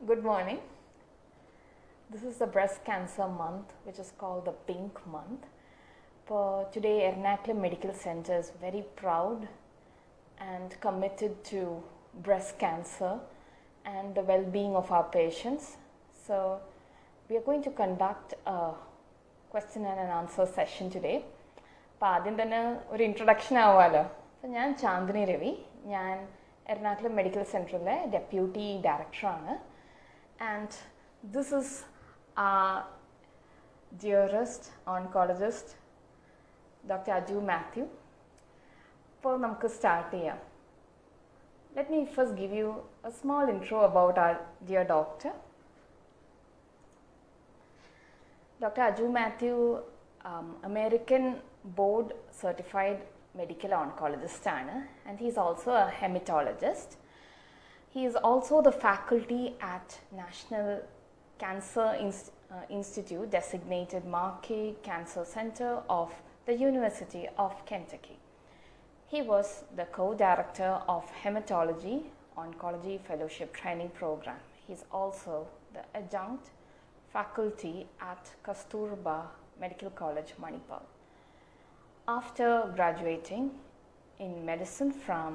Good morning. This is the breast cancer month, which is called the Pink Month. Today, Ernakulam Medical Center is very proud and committed to breast cancer and the well-being of our patients. So, we are going to conduct a question and answer session today. അപ്പോൾ ആദ്യം തന്നെ ഒരു introduction ആവാമല്ലോ. അപ്പോൾ ഞാൻ ചാന്ദിനി രവി, ഞാൻ Ernakulam medical സെൻറ്ററിലെ deputy ഡയറക്ടറാണ്. And this is our dearest oncologist, Dr. Aju Matthew. അപ്പോൾ നമുക്ക് സ്റ്റാർട്ട് ചെയ്യാം. Let me first give you a small intro about our dear doctor. Dr. Aju Matthew, American board certified medical oncologist and he is also a hematologist. He is also the faculty at National Cancer Institute designated Markey Cancer Center of the University of Kentucky. He was the co-director of Hematology Oncology Fellowship Training Program. He is also the adjunct faculty at Kasturba Medical College, Manipal. After graduating in medicine from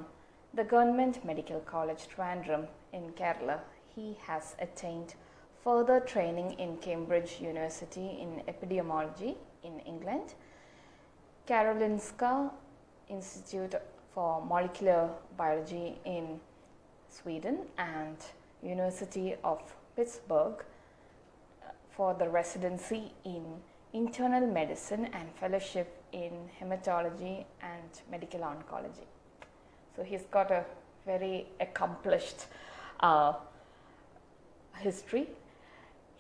the Government Medical College, Trivandrum in Kerala, he has attained further training in Cambridge University in epidemiology in England, Karolinska Institute for Molecular Biology in Sweden, and University of Pittsburgh for the residency in internal medicine and fellowship in hematology and medical oncology. So he's got a very accomplished history.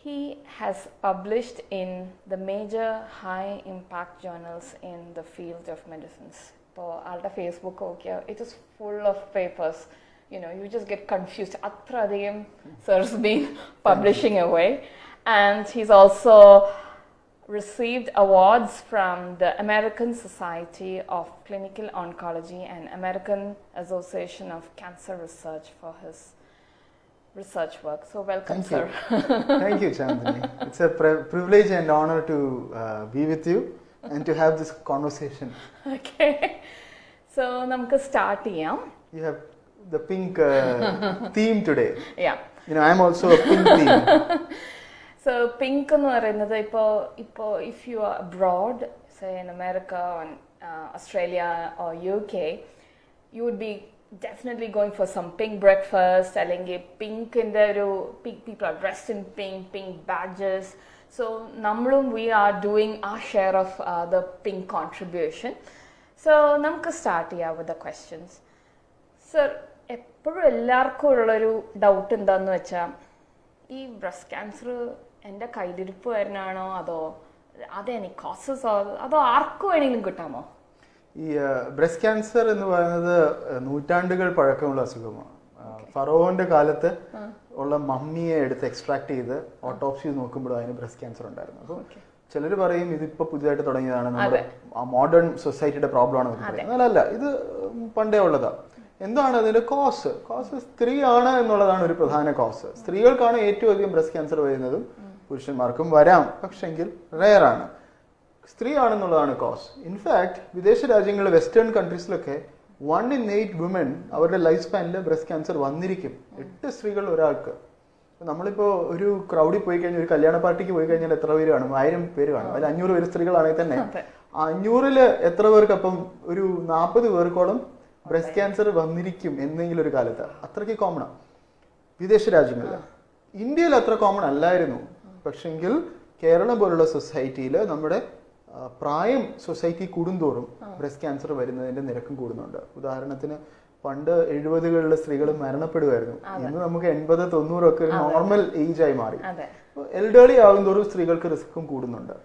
He has published in the major high impact journals in the field of medicines. For Alta Facebook, okay, it is full of papers. You know, you just get confused. Atradiyam sir's been publishing away. And he's also received awards from the American Society of Clinical Oncology and American Association of Cancer Research for his research work. So welcome, sir. Thank you, Chandani. It's a privilege and honor to be with you and to have this conversation. Okay. So, namukku start cheyam. You have the pink theme today. Yeah. You know, I'm also a pink theme. So, pink എന്ന് പറയുന്നത് ഇപ്പോൾ if you are abroad, say in America or Australia or UK, you would be definitely going for some pink breakfast, അല്ലെങ്കിൽ പിങ്കിൻ്റെ ഒരു people are dressed in pink badges. So, നമ്മളും we are doing our share of the pink contribution. So, നമുക്ക് start ചെയ്യാം with the questions. Sir, എപ്പോഴും എല്ലാവർക്കും ഉള്ളൊരു doubt എന്താണെന്ന് വെച്ചാൽ ഈ ബ്രസ്റ്റ് ക്യാൻസർ എൻ്റെ കയ്യിലിരിപ്പ് വരുന്നതാണോ അതോ അതെനി കോസസോ അതോ ആർക്കും വേണമെങ്കിലും കിട്ടാമോ? ഈ ബ്രസ്റ്റ് ക്യാൻസർ എന്ന് പറയുന്നത് നൂറ്റാണ്ടുകൾ പഴക്കമുള്ള അസുഖമാണ്. ഫറോന്റെ കാലത്ത് ഉള്ള മമ്മിയെ എടുത്ത് എക്സ്ട്രാക്ട് ചെയ്ത് ഓട്ടോപ്സി നോക്കുമ്പോഴും അതിന് ബ്രസ്റ്റ് ക്യാൻസർ ഉണ്ടായിരുന്നു. അപ്പം ചിലർ പറയും ഇതിപ്പോ പുതിയതായിട്ട് തുടങ്ങിയതാണ്, നമ്മുടെ മോഡേൺ സൊസൈറ്റിയുടെ പ്രോബ്ലം ആണെന്ന് പറയും. അല്ല, ഇത് പണ്ടേ ഉള്ളതാണ്. എന്താണ് അതിന്റെ കോസ്? സ്ത്രീയാണ് എന്നുള്ളതാണ് ഒരു പ്രധാന കോസ്. സ്ത്രീകൾക്കാണ് ഏറ്റവും അധികം ബ്രസ്റ്റ് ക്യാൻസർ വരുന്നതും പുരുഷന്മാർക്കും വരാം, പക്ഷെങ്കിൽ റെയർ ആണ്. സ്ത്രീ ആണെന്നുള്ളതാണ് കോസ്. ഇൻഫാക്ട് വിദേശ രാജ്യങ്ങളിലെ വെസ്റ്റേൺ കൺട്രീസിലൊക്കെ 1 in 8 women അവരുടെ ലൈഫ് സ്പാനിൽ ബ്രസ്റ്റ് ക്യാൻസർ വന്നിരിക്കും. 8 സ്ത്രീകൾ ഒരാൾക്ക്. നമ്മളിപ്പോ ഒരു ക്രൗഡിൽ പോയി കഴിഞ്ഞാൽ, ഒരു കല്യാണ പാർട്ടിക്ക് പോയി കഴിഞ്ഞാൽ എത്ര പേര് കാണും? 1000 പേര് കാണും. അതിൽ 500 പേര് സ്ത്രീകളാണെങ്കിൽ തന്നെ 500-ല് എത്ര പേർക്ക് അപ്പം ഒരു 40 പേർക്കോളം ബ്രസ്റ്റ് ക്യാൻസർ വന്നിരിക്കും എന്തെങ്കിലും ഒരു കാലത്ത്. അത്രയ്ക്ക് കോമണാണ് വിദേശ രാജ്യങ്ങളിൽ. ഇന്ത്യയിൽ അത്ര കോമൺ അല്ലായിരുന്നു. പക്ഷെങ്കിൽ കേരളം പോലുള്ള സൊസൈറ്റിയിൽ നമ്മുടെ പ്രായം സൊസൈറ്റി കൂടുന്തോറും ബ്രസ്റ്റ് ക്യാൻസർ വരുന്നതിന്റെ നിരക്കും കൂടുന്നുണ്ട്. ഉദാഹരണത്തിന് പണ്ട് 70-കളിലെ സ്ത്രീകൾ മരണപ്പെടുമായിരുന്നു. ഇന്ന് നമുക്ക് 80-90 ഒക്കെ ഒരു നോർമൽ ഏജ് ആയി മാറി. എൽഡേർലി ആകുന്തോറും സ്ത്രീകൾക്ക് റിസ്ക്കും കൂടുന്നുണ്ട്.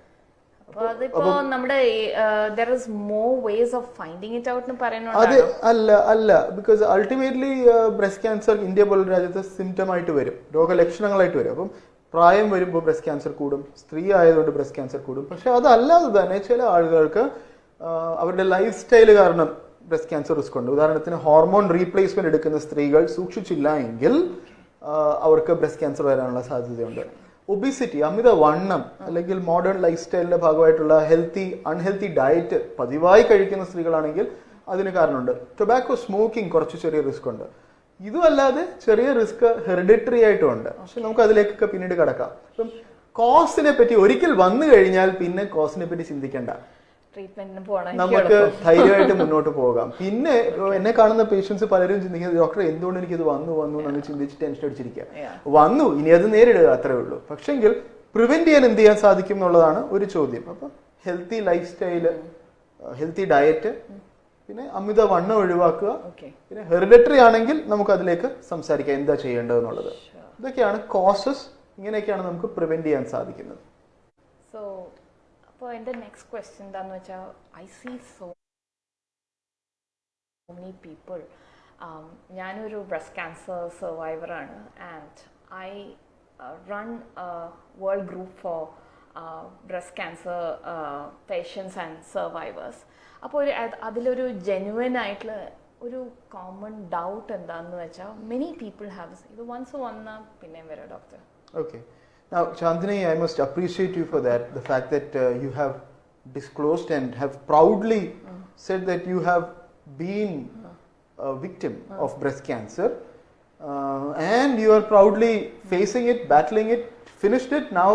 അല്ല, because ultimately breast cancer India പോലുള്ള രാജ്യത്ത് സിംറ്റം ആയിട്ട് വരും, രോഗലക്ഷണങ്ങളായിട്ട് വരും. അപ്പം പ്രായം വരുമ്പോൾ ബ്രസ്റ്റ് ക്യാൻസർ കൂടും, സ്ത്രീ ആയതുകൊണ്ട് ബ്രസ്റ്റ് ക്യാൻസർ കൂടും. പക്ഷെ അതല്ലാതെ തന്നെ ചില ആളുകൾക്ക് അവരുടെ ലൈഫ് സ്റ്റൈല് കാരണം ബ്രസ്റ്റ് ക്യാൻസർ റിസ്ക് ഉണ്ട്. ഉദാഹരണത്തിന് ഹോർമോൺ റീപ്ലേസ്മെന്റ് എടുക്കുന്ന സ്ത്രീകൾ സൂക്ഷിച്ചില്ല എങ്കിൽ അവർക്ക് ബ്രസ്റ്റ് ക്യാൻസർ വരാനുള്ള സാധ്യതയുണ്ട്. ഒബിസിറ്റി, അമിതവണ്ണം അല്ലെങ്കിൽ മോഡേൺ ലൈഫ് സ്റ്റൈലിന്റെ ഭാഗമായിട്ടുള്ള അൺഹെൽത്തി ഡയറ്റ് പതിവായി കഴിക്കുന്ന സ്ത്രീകളാണെങ്കിൽ അതിന് കാരണമുണ്ട്. ടൊബാക്കോ സ്മോക്കിംഗ് കുറച്ച് ചെറിയ റിസ്ക് ഉണ്ട്. ഇതുമല്ലാതെ ചെറിയ റിസ്ക് ഹെറിഡിറ്ററി ആയിട്ടും ഉണ്ട്. പക്ഷെ നമുക്ക് അതിലേക്കൊക്കെ പിന്നീട് കടക്കാം. അപ്പം കോസിനെ പറ്റി ഒരിക്കൽ വന്നു കഴിഞ്ഞാൽ പിന്നെ കോസിനെ പറ്റി ചിന്തിക്കേണ്ട, നമുക്ക് ധൈര്യമായിട്ട് മുന്നോട്ട് പോകാം. പിന്നെ എന്നെ കാണുന്ന പേഷ്യൻസ് പലരും ചിന്തിക്കുന്നത് ഡോക്ടർ എന്തുകൊണ്ട് എനിക്കിത് വന്നു എന്ന് ചിന്തിച്ച് ടെൻഷൻ അടിച്ചിരിക്കുക. വന്നു, ഇനി അത് നേരിടുക, അത്രേ ഉള്ളൂ. പക്ഷെങ്കിൽ പ്രിവെന്റ് ചെയ്യാൻ എന്ത് ചെയ്യാൻ സാധിക്കും എന്നുള്ളതാണ് ഒരു ചോദ്യം. അപ്പൊ healthy life style, healthy diet, പിന്നെ അമിതവണ്ണം ഒഴിവാക്കുക, പിന്നെ ഹെറിഡിറ്ററി ആണെങ്കിൽ നമുക്ക് അതിലേക്ക് സംസാരിക്കാം എന്താ ചെയ്യേണ്ടത് എന്നുള്ളത്. ഇതൊക്കെയാണ് കോസസ്. ഇങ്ങനെയൊക്കെയാണ് നമുക്ക് പ്രിവെന്റ് ചെയ്യാൻ സാധിക്കുന്നത്. സോ അപ്പോൾ എൻ്റെ നെക്സ്റ്റ് ക്വസ്റ്റ്യൻ എന്താണെന്ന് വെച്ചാൽ, I see so many people. ഞാനൊരു ബ്രസ്റ്റ് ക്യാൻസർ സർവൈവറാണ് and I run world group for breast cancer patients and survivors. അപ്പോൾ അതിലൊരു ജെന്യുവൻ ആയിട്ടുള്ള ഒരു കോമൺ ഡൗട്ട് എന്താണെന്ന് വെച്ചാൽ, മെനി പീപ്പിൾ ഹാവ് ഇത് വൺസ് വന്നാൽ പിന്നെ വരാം doctor. Okay. Now, Chandini, I must appreciate you for that. The fact that you have disclosed and have proudly said that you have been a victim of breast cancer, and you are proudly facing it, battling it, finished it, now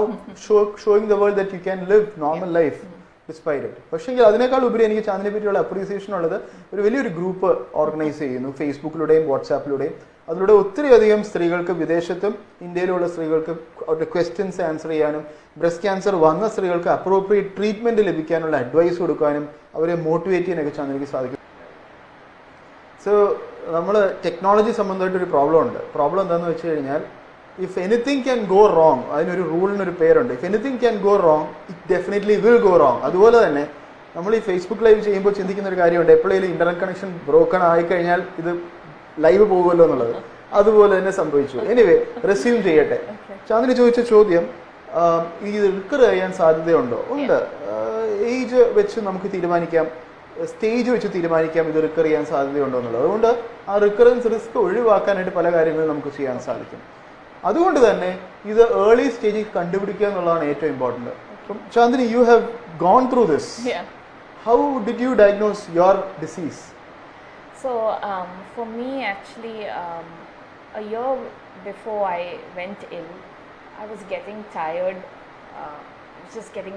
showing the world that you can live normal life despite it. പക്ഷേ അതിനേക്കാൾ ഉപരി എനിക്ക് ചാന്ദിനെ പറ്റിയുള്ള appreciation ഉള്ളത്, ഒരു വലിയൊരു group organise ചെയ്യുന്നു ഫേസ്ബുക്കിലൂടെയും വാട്സാപ്പിലൂടെയും. അതിലൂടെ ഒത്തിരി അധികം സ്ത്രീകൾക്ക്, വിദേശത്തും ഇന്ത്യയിലുള്ള സ്ത്രീകൾക്ക് അവരുടെ ക്വസ്റ്റ്യൻസ് ആൻസർ ചെയ്യാനും ബ്രസ്റ്റ് ക്യാൻസർ വന്ന സ്ത്രീകൾക്ക് അപ്രോപ്രിയേറ്റ് ട്രീറ്റ്മെന്റ് ലഭിക്കാനുള്ള അഡ്വൈസ് കൊടുക്കാനും അവരെ മോട്ടിവേറ്റ് ചെയ്യാനൊക്കെ ചാന്ദിനിക്ക് സാധിക്കും. സോ നമ്മൾ ടെക്നോളജി സംബന്ധമായിട്ടൊരു പ്രോബ്ലം ഉണ്ട്. പ്രോബ്ലം എന്താണെന്ന് വെച്ച് കഴിഞ്ഞാൽ, if anything can go wrong, അതിനൊരു റൂളിനൊരു പേരുണ്ട്. If anything can go wrong, it definitely will go wrong. അതുപോലെ തന്നെ നമ്മൾ ഈ ഫേസ്ബുക്ക് ലൈവ് ചെയ്യുമ്പോൾ ചിന്തിക്കുന്ന ഒരു കാര്യമുണ്ട്, എപ്പോഴെങ്കിലും ഇന്റർനെറ്റ് കണക്ഷൻ ബ്രോക്കൺ ആയിക്കഴിഞ്ഞാൽ ഇത് ലൈവ് പോകുമല്ലോ എന്നുള്ളത്. അതുപോലെ തന്നെ സംഭവിച്ചു. എനിവേ, റെസ്യൂം ചെയ്യട്ടെ. ചാന്ദിനി ചോദിച്ച ചോദ്യം, ഇത് റിക്കർ ചെയ്യാൻ സാധ്യതയുണ്ടോ? ഉണ്ട്. ഏജ് വെച്ച് നമുക്ക് തീരുമാനിക്കാം, സ്റ്റേജ് വെച്ച് തീരുമാനിക്കാം ഇത് റിക്കർ ചെയ്യാൻ സാധ്യതയുണ്ടോ എന്നുള്ളത്. അതുകൊണ്ട് ആ റിക്കറൻസ് റിസ്ക് ഒഴിവാക്കാനായിട്ട് പല കാര്യങ്ങളും നമുക്ക് ചെയ്യാൻ സാധിക്കും. അതുകൊണ്ട് തന്നെ ഇത് ഏർലി സ്റ്റേജിൽ കണ്ടുപിടിക്കുക എന്നുള്ളതാണ് ഏറ്റവും ഇമ്പോർട്ടൻറ്റ്. അപ്പം Chandini, you have gone through this. How did you diagnose your disease? So for me, actually, a year before I went ill, I was getting tired, just getting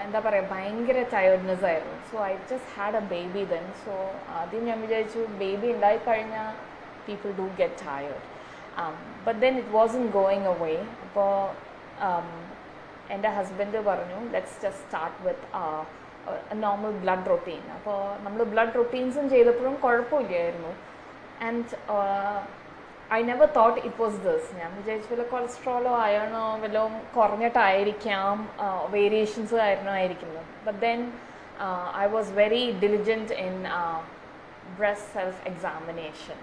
എന്താ പറയുക, ഭയങ്കര ടയർഡ്നെസ് ആയിരുന്നു. So I just had a baby then. സോ ആദ്യം ഞാൻ വിചാരിച്ചു baby ഉണ്ടായിക്കഴിഞ്ഞാൽ people do get tired, but then it wasn't going away. അപ്പോൾ എൻ്റെ ഹസ്ബൻഡ് പറഞ്ഞു, let's just start with normal blood routine. അപ്പോൾ നമ്മൾ ബ്ലഡ് റൊട്ടീൻസും ചെയ്തപ്പോഴും കുഴപ്പമില്ലായിരുന്നു. And I never thought it was this. ഞാൻ വിചാരിച്ചു വല്ല കൊളസ്ട്രോളോ അയണോ വല്ലോ കുറഞ്ഞിട്ടായിരിക്കാം, വേരിയേഷൻസ് ആയിരിക്കുന്നത്. But then I was very diligent in breast self examination.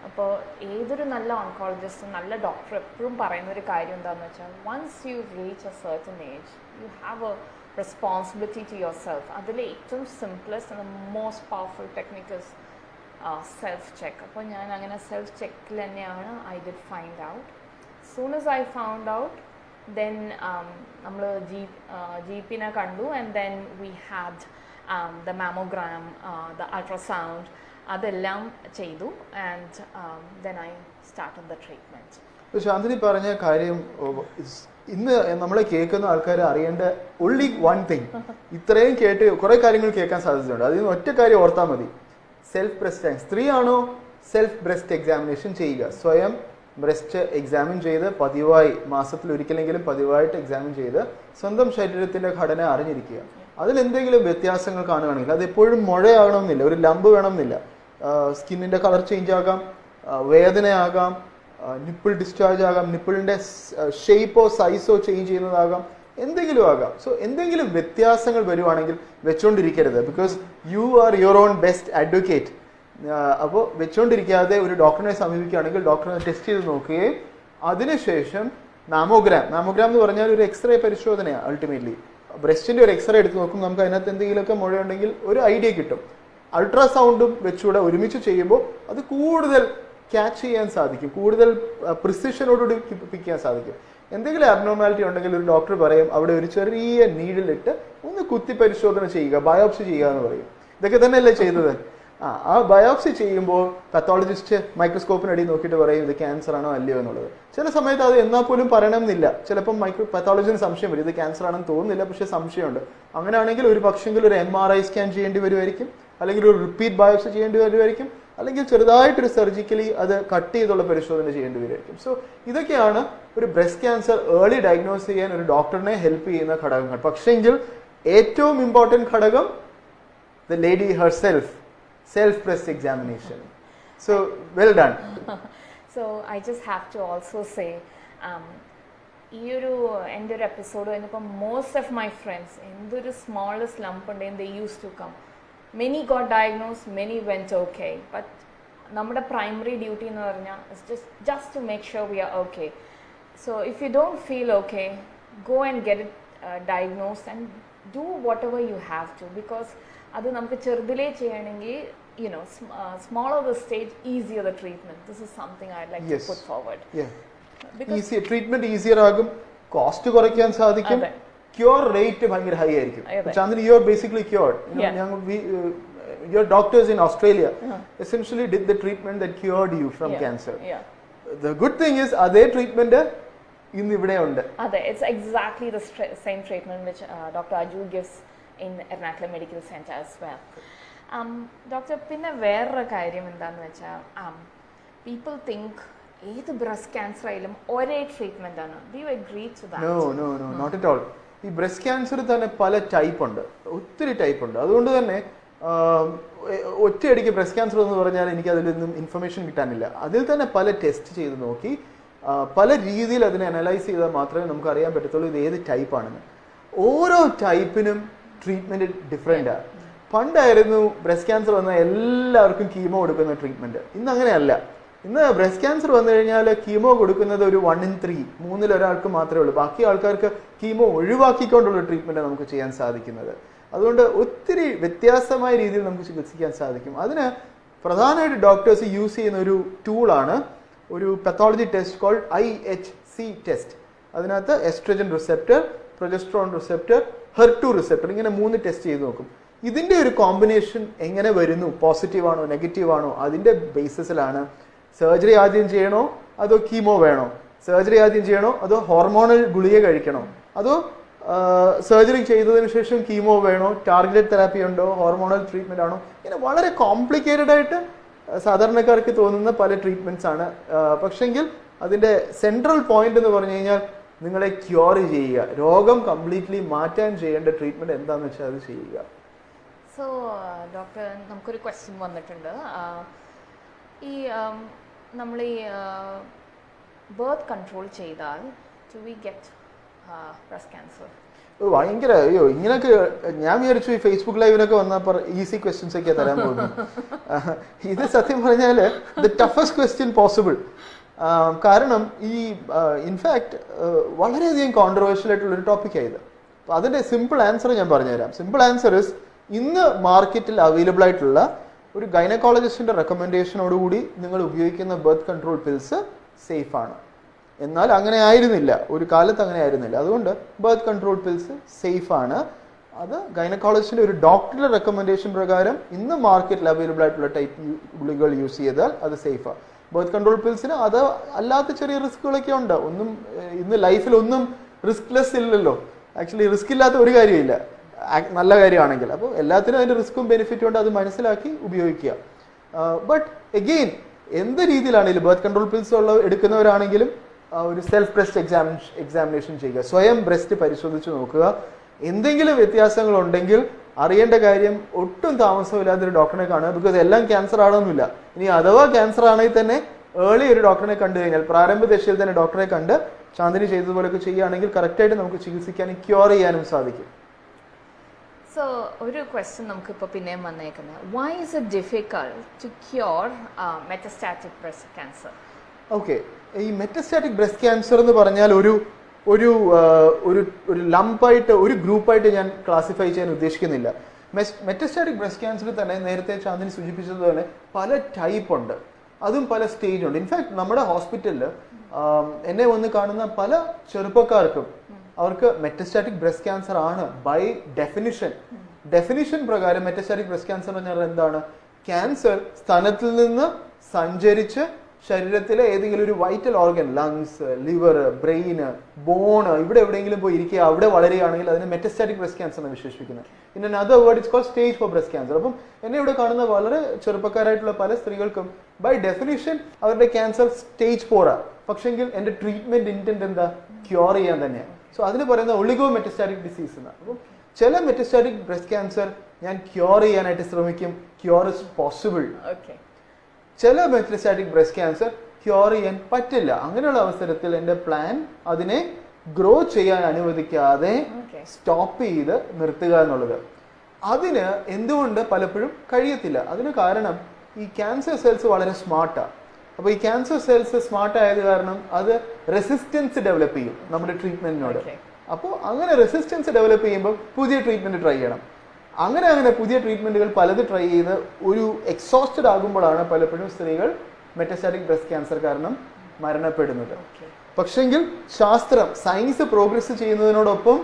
അപ്പോൾ ഏതൊരു നല്ല ഓൺകോളജിസ്റ്റും നല്ല ഡോക്ടർ എപ്പോഴും പറയുന്നൊരു കാര്യം എന്താണെന്ന് വെച്ചാൽ, once you reach a certain age, you have a responsibility to yourself. അതിലെ ഏറ്റവും simplest and most powerful technique is self check. അപ്പോൾ ഞാൻ അങ്ങനെ സെൽഫ് ചെക്കിൽ തന്നെയാണ് I did find out. Soon as I found out, then നമ്മൾ ജി പിനെ കണ്ടു, and then we had the mammogram, the ultrasound, അതെല്ലാം ചെയ്തു, and then I started the treatment. Shanthini പറഞ്ഞ കാര്യം, ഇന്ന് നമ്മളെ കേൾക്കുന്ന ആൾക്കാർ അറിയേണ്ട only one thing, ഇത്രയും കേട്ട് കുറെ കാര്യങ്ങൾ കേൾക്കാൻ സാധ്യതയുണ്ട്. അതിൽ നിന്ന് ഒറ്റ കാര്യം ഓർത്താൽ മതി, സെൽഫ് ബ്രസ്റ്റ്, സ്ത്രീ ആണോ സെൽഫ് ബ്രസ്റ്റ് എക്സാമിനേഷൻ ചെയ്യുക. സ്വയം ബ്രസ്റ്റ് എക്സാമിൻ ചെയ്ത് പതിവായി, മാസത്തിൽ ഒരിക്കലെങ്കിലും പതിവായിട്ട് എക്സാമിൻ ചെയ്ത് സ്വന്തം ശരീരത്തിന്റെ ഘടന അറിഞ്ഞിരിക്കുക. അതിലെന്തെങ്കിലും വ്യത്യാസങ്ങൾ കാണുകയാണെങ്കിൽ, അത് എപ്പോഴും മുഴയാകണമെന്നില്ല, ഒരു ലംബ് വേണമെന്നില്ല, സ്കിന്നിന്റെ കളർ ചേഞ്ച് ആകാം, വേദനയാകാം, നിപ്പിൾ ഡിസ്ചാർജ് ആകാം, നിപ്പിളിന്റെ ഷേപ്പോ സൈസോ ചേഞ്ച് ചെയ്യുന്നതാകാം, എന്തെങ്കിലും ആകാം. സോ എന്തെങ്കിലും വ്യത്യാസങ്ങൾ വരുവാണെങ്കിൽ വെച്ചുകൊണ്ടിരിക്കരുത്. Because you are your own best advocate. അപ്പോൾ വെച്ചുകൊണ്ടിരിക്കാതെ ഒരു ഡോക്ടറിനെ സമീപിക്കുകയാണെങ്കിൽ ഡോക്ടറിനെ ടെസ്റ്റ് ചെയ്ത് നോക്കുകയും അതിനുശേഷം മാമോഗ്രാം എന്ന് പറഞ്ഞാൽ ഒരു എക്സ്റേ പരിശോധനയാണ്. അൾട്ടിമേറ്റ്ലി ബ്രസ്റ്റിന്റെ ഒരു എക്സ്റേ എടുത്ത് നോക്കും, നമുക്ക് അതിനകത്ത് എന്തെങ്കിലുമൊക്കെ മുഴയുണ്ടെങ്കിൽ ഒരു ഐഡിയ കിട്ടും. അൾട്രാസൗണ്ടും വെച്ചുകൂടെ ഒരുമിച്ച് ചെയ്യുമ്പോൾ അത് കൂടുതൽ ക്യാച്ച് ചെയ്യാൻ സാധിക്കും, കൂടുതൽ പ്രിസിഷനോടുകൂടി പിക്ക് ചെയ്യാൻ സാധിക്കും. എന്തെങ്കിലും അബ്നോർമാലിറ്റി ഉണ്ടെങ്കിൽ ഒരു ഡോക്ടർ പറയും അവിടെ ഒരു ചെറിയ നീഡിലിട്ട് ഒന്ന് കുത്തി പരിശോധന ചെയ്യുക, ബയോപ്സി ചെയ്യുക എന്ന് പറയും. ഇതൊക്കെ തന്നെയല്ലേ ചെയ്തത്? ആ ബയോപ്സി ചെയ്യുമ്പോൾ പത്തോളജിസ്റ്റ് മൈക്രോസ്കോപ്പിനടി നോക്കിയിട്ട് പറയും ഇത് ക്യാൻസർ ആണോ അല്ലയോ എന്നുള്ളത്. ചില സമയത്ത് അത് എന്നാൽ പോലും പറയണമെന്നില്ല. ചിലപ്പം പത്തോളജിന് സംശയം വരും, ഇത് ക്യാൻസർ ആണെന്ന് തോന്നുന്നില്ല പക്ഷേ സംശയമുണ്ട്. അങ്ങനെയാണെങ്കിൽ ഒരു പക്ഷെങ്കിൽ ഒരു MRI സ്കാൻ ചെയ്യേണ്ടി വരുമായിരിക്കും, അല്ലെങ്കിൽ ഒരു റിപ്പീറ്റ് ബയോപ്സി ചെയ്യേണ്ടി വരുമായിരിക്കും, അല്ലെങ്കിൽ ചെറുതായിട്ടൊരു സർജിക്കലി അത് കട്ട് ചെയ്തുള്ള പരിശോധന ചെയ്യേണ്ടി വരുമായിരിക്കും. സോ ഇതൊക്കെയാണ് ഒരു ബ്രസ്റ്റ് ക്യാൻസർ ഏർലി ഡയഗ്നോസ് ചെയ്യാൻ ഒരു ഡോക്ടറിനെ ഹെൽപ്പ് ചെയ്യുന്ന ഘടകങ്ങൾ. പക്ഷെങ്കിൽ ഏറ്റവും ഇമ്പോർട്ടൻറ്റ് ഘടകം the lady herself, self breast examination. So well done. So I just have to also say, ഈ ഒരു എൻ്റെ ഒരു എപ്പിസോഡ് കഴിഞ്ഞപ്പോൾ മോസ്റ്റ് ഓഫ് മൈ ഫ്രണ്ട്സ് എന്തൊരു സ്മോളസ്റ്റ് ലംപ് ഉണ്ടെങ്കിൽ they use to come. Many got diagnosed, many went okay. But നമ്മുടെ primary duty എന്ന് പറഞ്ഞാൽ is just to make sure we are okay. So if you don't feel okay, go and get it diagnosed and do whatever you have to, because അത് നമുക്ക് ചെറുതിലേ ചെയ്യണമെങ്കിൽ smaller the stage, easier the treatment. This is something I'd like to put forward. Easier treatment, easier ആകും, cost കുറയ്ക്കാൻ സാധിക്കും, cure rate ഭയങ്കര high ആയിരിക്കും. Chandini, you are basically cured. Your doctors in Australia essentially did the treatment that cured you from cancer. The good thing is അതേ treatment ഇന്ന് ഇവിടെ ഉണ്ട്. അതെ, it's exactly the same treatment which Dr. Aju gives in Ernakulam Medical Center as well. Doctor, പിന്നെ വേറൊരു കാര്യം എന്താണെന്ന് വെച്ചാൽ people think ഏത് ബ്രസ്റ്റ് ക്യാൻസർ ആയാലും ഒരേ ട്രീറ്റ്മെന്റ് ആണ്. Do you agree to that? No, not at all. ഈ ബ്രസ്റ്റ് ക്യാൻസർ തന്നെ പല ടൈപ്പ് ഉണ്ട്, ഒത്തിരി ടൈപ്പ് ഉണ്ട്. അതുകൊണ്ട് തന്നെ ഒറ്റയടിക്ക് ബ്രസ്റ്റ് ക്യാൻസർ എന്ന് പറഞ്ഞാൽ എനിക്ക് അതിലൊന്നും ഇൻഫർമേഷൻ കിട്ടാനില്ല. അതിൽ തന്നെ പല ടെസ്റ്റ് ചെയ്ത് നോക്കി പല രീതിയിൽ അതിനെ അനലൈസ് ചെയ്താൽ മാത്രമേ നമുക്ക് അറിയാൻ പറ്റത്തുള്ളൂ ഇത് ഏത് ടൈപ്പാണെന്ന്. ഓരോ ടൈപ്പിനും ട്രീറ്റ്മെന്റ് ഡിഫറെൻ്റ് ആണ്. പണ്ടായിരുന്നു ബ്രസ്റ്റ് ക്യാൻസർ വന്നാൽ എല്ലാവർക്കും കീമോ കൊടുക്കുന്ന ട്രീറ്റ്മെന്റ്. ഇന്ന് അങ്ങനെയല്ല. ഇന്ന് ബ്രസ്റ്റ് ക്യാൻസർ വന്നു കഴിഞ്ഞാൽ കീമോ കൊടുക്കുന്നത് ഒരു 1 in 3, 3-ൽ ഒരാൾക്ക് മാത്രമേ ഉള്ളൂ. ബാക്കി ആൾക്കാർക്ക് കീമോ ഒഴിവാക്കിക്കൊണ്ടുള്ള ട്രീറ്റ്മെന്റ് നമുക്ക് ചെയ്യാൻ സാധിക്കുന്നത്. അതുകൊണ്ട് ഒത്തിരി വ്യത്യാസമായ രീതിയിൽ നമുക്ക് ചികിത്സിക്കാൻ സാധിക്കും. അതിന് പ്രധാനമായിട്ട് ഡോക്ടേഴ്സ് യൂസ് ചെയ്യുന്ന ഒരു ടൂളാണ് ഒരു pathology test called IHC test. അതിനകത്ത് estrogen receptor, progesterone receptor, HER2 receptor, ഇങ്ങനെ 3 ടെസ്റ്റ് ചെയ്ത് നോക്കും. ഇതിന്റെ ഒരു കോമ്പിനേഷൻ എങ്ങനെ വരുന്നു, പോസിറ്റീവ് ആണോ നെഗറ്റീവ് ആണോ, അതിന്റെ ബേസിസിലാണ് സർജറി ആദ്യം ചെയ്യണോ അതോ കീമോ വേണോ, സർജറി ആദ്യം ചെയ്യണോ അതോ ഹോർമോണൽ ഗുളിക കഴിക്കണോ, അതോ സർജറി ചെയ്തതിനു ശേഷം കീമോ വേണോ, ടാർഗറ്റഡ് തെറാപ്പി ഉണ്ടോ, ഹോർമോണൽ ട്രീറ്റ്മെന്റ് ആണോ, ഇങ്ങനെ വളരെ കോംപ്ലിക്കേറ്റഡ് ആയിട്ട് സാധാരണക്കാർക്ക് തോന്നുന്ന പല ട്രീറ്റ്മെന്റ്സ് ആണ്. പക്ഷെങ്കിൽ അതിന്റെ സെൻട്രൽ പോയിന്റ് എന്ന് പറഞ്ഞു കഴിഞ്ഞാൽ നിങ്ങളെ ക്യൂർ ചെയ്യുക, രോഗം കംപ്ലീറ്റ്ലി മാറ്റാൻ ചെയ്യേണ്ട ട്രീറ്റ്മെന്റ് എന്താണെന്ന് വെച്ചാൽ അത് ചെയ്യുക. സോ ഡോക്ടർ, നമുക്കൊരു ക്വസ്റ്റ്യൻ വന്നിട്ടുണ്ട്. ഈ നമ്മൾ ഈ ബർത്ത് കൺട്രോൾ ചെയ്താൽ do we get breast cancer? ഭയങ്കര ഇങ്ങനെയൊക്കെ ഞാൻ വിചാരിച്ചു ഈ ഫേസ്ബുക്ക് ലൈവിനൊക്കെ വന്നപ്പോൾ ഈസി ക്വസ്റ്റ്യൻസ് ഒക്കെ തരാൻ പോകുന്നു. ഇത് സത്യം പറഞ്ഞാൽ ദ ടഫസ്റ്റ് ക്വസ്റ്റ്യൻ പോസിബിൾ. കാരണം ഈ ഇൻഫാക്ട് വളരെയധികം കോൺട്രവേഴ്ഷ്യൽ ആയിട്ടുള്ളൊരു ടോപ്പിക്കായത്. അപ്പോൾ അതിൻ്റെ സിമ്പിൾ ആൻസർ ഞാൻ പറഞ്ഞുതരാം. സിമ്പിൾ ആൻസർ ഇസ്, ഇന്ന് മാർക്കറ്റിൽ അവൈലബിൾ ആയിട്ടുള്ള ഒരു ഗൈനക്കോളജിസ്റ്റിന്റെ റെക്കമെൻഡേഷനോടുകൂടി നിങ്ങൾ ഉപയോഗിക്കുന്ന ബർത്ത് കൺട്രോൾ പിൽസ് സേഫ് ആണ്. എന്നാൽ അങ്ങനെ ആയിരുന്നില്ല, ഒരു കാലത്ത് അങ്ങനെ ആയിരുന്നില്ല. അതുകൊണ്ട് ബർത്ത് കൺട്രോൾ പിൽസ് സേഫ് ആണ്. അത് ഗൈനക്കോളജിസ്റ്റിന്റെ ഒരു ഡോക്ടറുടെ റെക്കമെൻഡേഷൻ പ്രകാരം ഇന്ന് മാർക്കറ്റിൽ അവൈലബിൾ ആയിട്ടുള്ള ടൈപ്പ് ഗുളികകൾ യൂസ് ചെയ്താൽ അത് സേഫാണ്. ബർത്ത് കൺട്രോൾ പിൽസിന് അത് അല്ലാത്ത ചെറിയ റിസ്കുകളൊക്കെ ഉണ്ട്. ഒന്നും ഇന്ന് ലൈഫിൽ ഒന്നും റിസ്ക്ലെസ് ഇല്ലല്ലോ. ആക്ച്വലി റിസ്ക് ഇല്ലാത്ത ഒരു കാര്യമില്ല, നല്ല കാര്യമാണെങ്കിൽ. അപ്പോൾ എല്ലാത്തിനും അതിൻ്റെ റിസ്ക്കും ബെനിഫിറ്റും ഉണ്ട്, അത് മനസ്സിലാക്കി ഉപയോഗിക്കുക. ബട്ട് എഗെയിൻ എന്ത് രീതിയിലാണെങ്കിലും ബർത്ത് കൺട്രോൾ പിൽസ് എടുക്കുന്നവരാണെങ്കിലും ഒരു സെൽഫ് ബ്രസ്റ്റ് എക്സാമിനേഷൻ ചെയ്യുക, സ്വയം ബ്രസ്റ്റ് പരിശോധിച്ച് നോക്കുക. എന്തെങ്കിലും വ്യത്യാസങ്ങളുണ്ടെങ്കിൽ അറിയേണ്ട കാര്യം ഒട്ടും താമസമില്ലാത്തൊരു ഡോക്ടറെ കാണുക. ബിക്കോസ് എല്ലാം ക്യാൻസർ ആണെന്നില്ല. ഇനി അഥവാ ക്യാൻസർ ആണെങ്കിൽ തന്നെ ഏർലി ഒരു ഡോക്ടറെ കണ്ടു കഴിഞ്ഞാൽ, പ്രാരംഭ ദശയിൽ തന്നെ ഡോക്ടറെ കണ്ട് ചാന്ദിനി ചെയ്തതുപോലെയൊക്കെ ചെയ്യുകയാണെങ്കിൽ കറക്റ്റായിട്ട് നമുക്ക് ചികിത്സിക്കാനും ക്യൂർ ചെയ്യാനും സാധിക്കും. സോ ഒരു ക്വസ്റ്റ്യൻ നമുക്കിപ്പോൾ പിന്നെയും വന്നേക്കുന്നത്, why is it difficult to cure metastatic breast cancer? Okay, ഈ മെറ്റസ്റ്റാറ്റിക് ബ്രസ്റ്റ് ക്യാൻസർ എന്ന് പറഞ്ഞാൽ ഒരു ഒരു ഒരു ഒരു ലംപായിട്ട് ഒരു ഗ്രൂപ്പായിട്ട് ഞാൻ ക്ലാസിഫൈ ചെയ്യാൻ ഉദ്ദേശിക്കുന്നില്ല. മെറ്റസ്റ്റാറ്റിക് ബ്രസ്റ്റ് ക്യാൻസറിൽ തന്നെ നേരത്തെ ചാന്ദിനി സൂചിപ്പിച്ചതുപോലെ പല ടൈപ്പ് ഉണ്ട്. അതും പല സ്റ്റേജ് ഉണ്ട്. ഇൻഫാക്ട് നമ്മുടെ ഹോസ്പിറ്റലിൽ എന്നെ വന്ന് കാണുന്ന പല ചെറുപ്പക്കാർക്കും അവർക്ക് മെറ്റസ്റ്റാറ്റിക് ബ്രസ്റ്റ് ക്യാൻസർ ആണ് ബൈ ഡെഫിനിഷൻ പ്രകാരം. മെറ്റസ്റ്റാറ്റിക് ബ്രസ്റ്റ് ക്യാൻസർ എന്ന് പറഞ്ഞാൽ എന്താണ്? ക്യാൻസർ സ്തനത്തിൽ നിന്ന് സഞ്ചരിച്ച് ശരീരത്തിലെ ഏതെങ്കിലും ഒരു vital organ, lungs, liver, brain, bone, ഇവിടെ എവിടെയെങ്കിലും പോയി ഇരിക്കുക, അവിടെ വളരുകയാണെങ്കിൽ അതിനെ മെറ്റസ്റ്റാറ്റിക് ബ്രസ്റ്റ് ക്യാൻസർ എന്ന് വിശേഷിപ്പിക്കുന്നത്. In another word it's called stage four breast cancer. അപ്പം എന്നെ ഇവിടെ കാണുന്ന വളരെ ചെറുപ്പക്കാരായിട്ടുള്ള പല സ്ത്രീകൾക്കും ബൈ ഡെഫിനിഷൻ അവരുടെ ക്യാൻസർ സ്റ്റേജ് 4 പക്ഷെങ്കിൽ എന്റെ ട്രീറ്റ്മെന്റ് ഇന്റന്റ് എന്താ? ക്യൂർ ചെയ്യാൻ തന്നെയാണ്. സോ അതിന് പറയുന്ന ഒളിഗോ മെറ്റസ്റ്റാറ്റിക് ഡിസീസ് എന്നാണ്. അപ്പം ചില മെറ്റസ്റ്റാറ്റിക് ബ്രസ്റ്റ് ക്യാൻസർ ഞാൻ ക്യൂർ ചെയ്യാനായിട്ട് ശ്രമിക്കും, ക്യൂർ ഇസ് പോസിബിൾ. ചില മെറ്റസ്റ്റാറ്റിക് ബ്രസ്റ്റ് ക്യാൻസർ ക്യൂർ ചെയ്യാൻ പറ്റില്ല. അങ്ങനെയുള്ള അവസരത്തിൽ എൻ്റെ പ്ലാൻ അതിനെ ഗ്രോ ചെയ്യാൻ അനുവദിക്കാതെ സ്റ്റോപ്പ് ചെയ്ത് നിർത്തുക എന്നുള്ളത്. അതിന് എന്തുകൊണ്ട് പലപ്പോഴും കഴിയത്തില്ല? അതിന് കാരണം ഈ ക്യാൻസർ സെൽസ് വളരെ സ്മാർട്ടാണ്. അപ്പോൾ ഈ ക്യാൻസർ സെൽസ് സ്മാർട്ട് ആയത് കാരണം അത് റെസിസ്റ്റൻസ് ഡെവലപ്പ് ചെയ്യും നമ്മുടെ ട്രീറ്റ്മെന്റിനോട്. അപ്പോൾ അങ്ങനെ റെസിസ്റ്റൻസ് ഡെവലപ്പ് ചെയ്യുമ്പോൾ പുതിയ ട്രീറ്റ്മെന്റ് ട്രൈ ചെയ്യണം. അങ്ങനെ പുതിയ ട്രീറ്റ്മെന്റുകൾ പലത് ട്രൈ ചെയ്ത് ഒരു എക്സോസ്റ്റഡ് ആകുമ്പോഴാണ് പലപ്പോഴും സ്ത്രീകൾ മെറ്റസ്റ്റാറ്റിക് ബ്രസ്റ്റ് ക്യാൻസർ കാരണം മരണപ്പെടുന്നത്. പക്ഷെങ്കിൽ സയൻസ് പ്രോഗ്രസ് ചെയ്യുന്നതിനോടൊപ്പം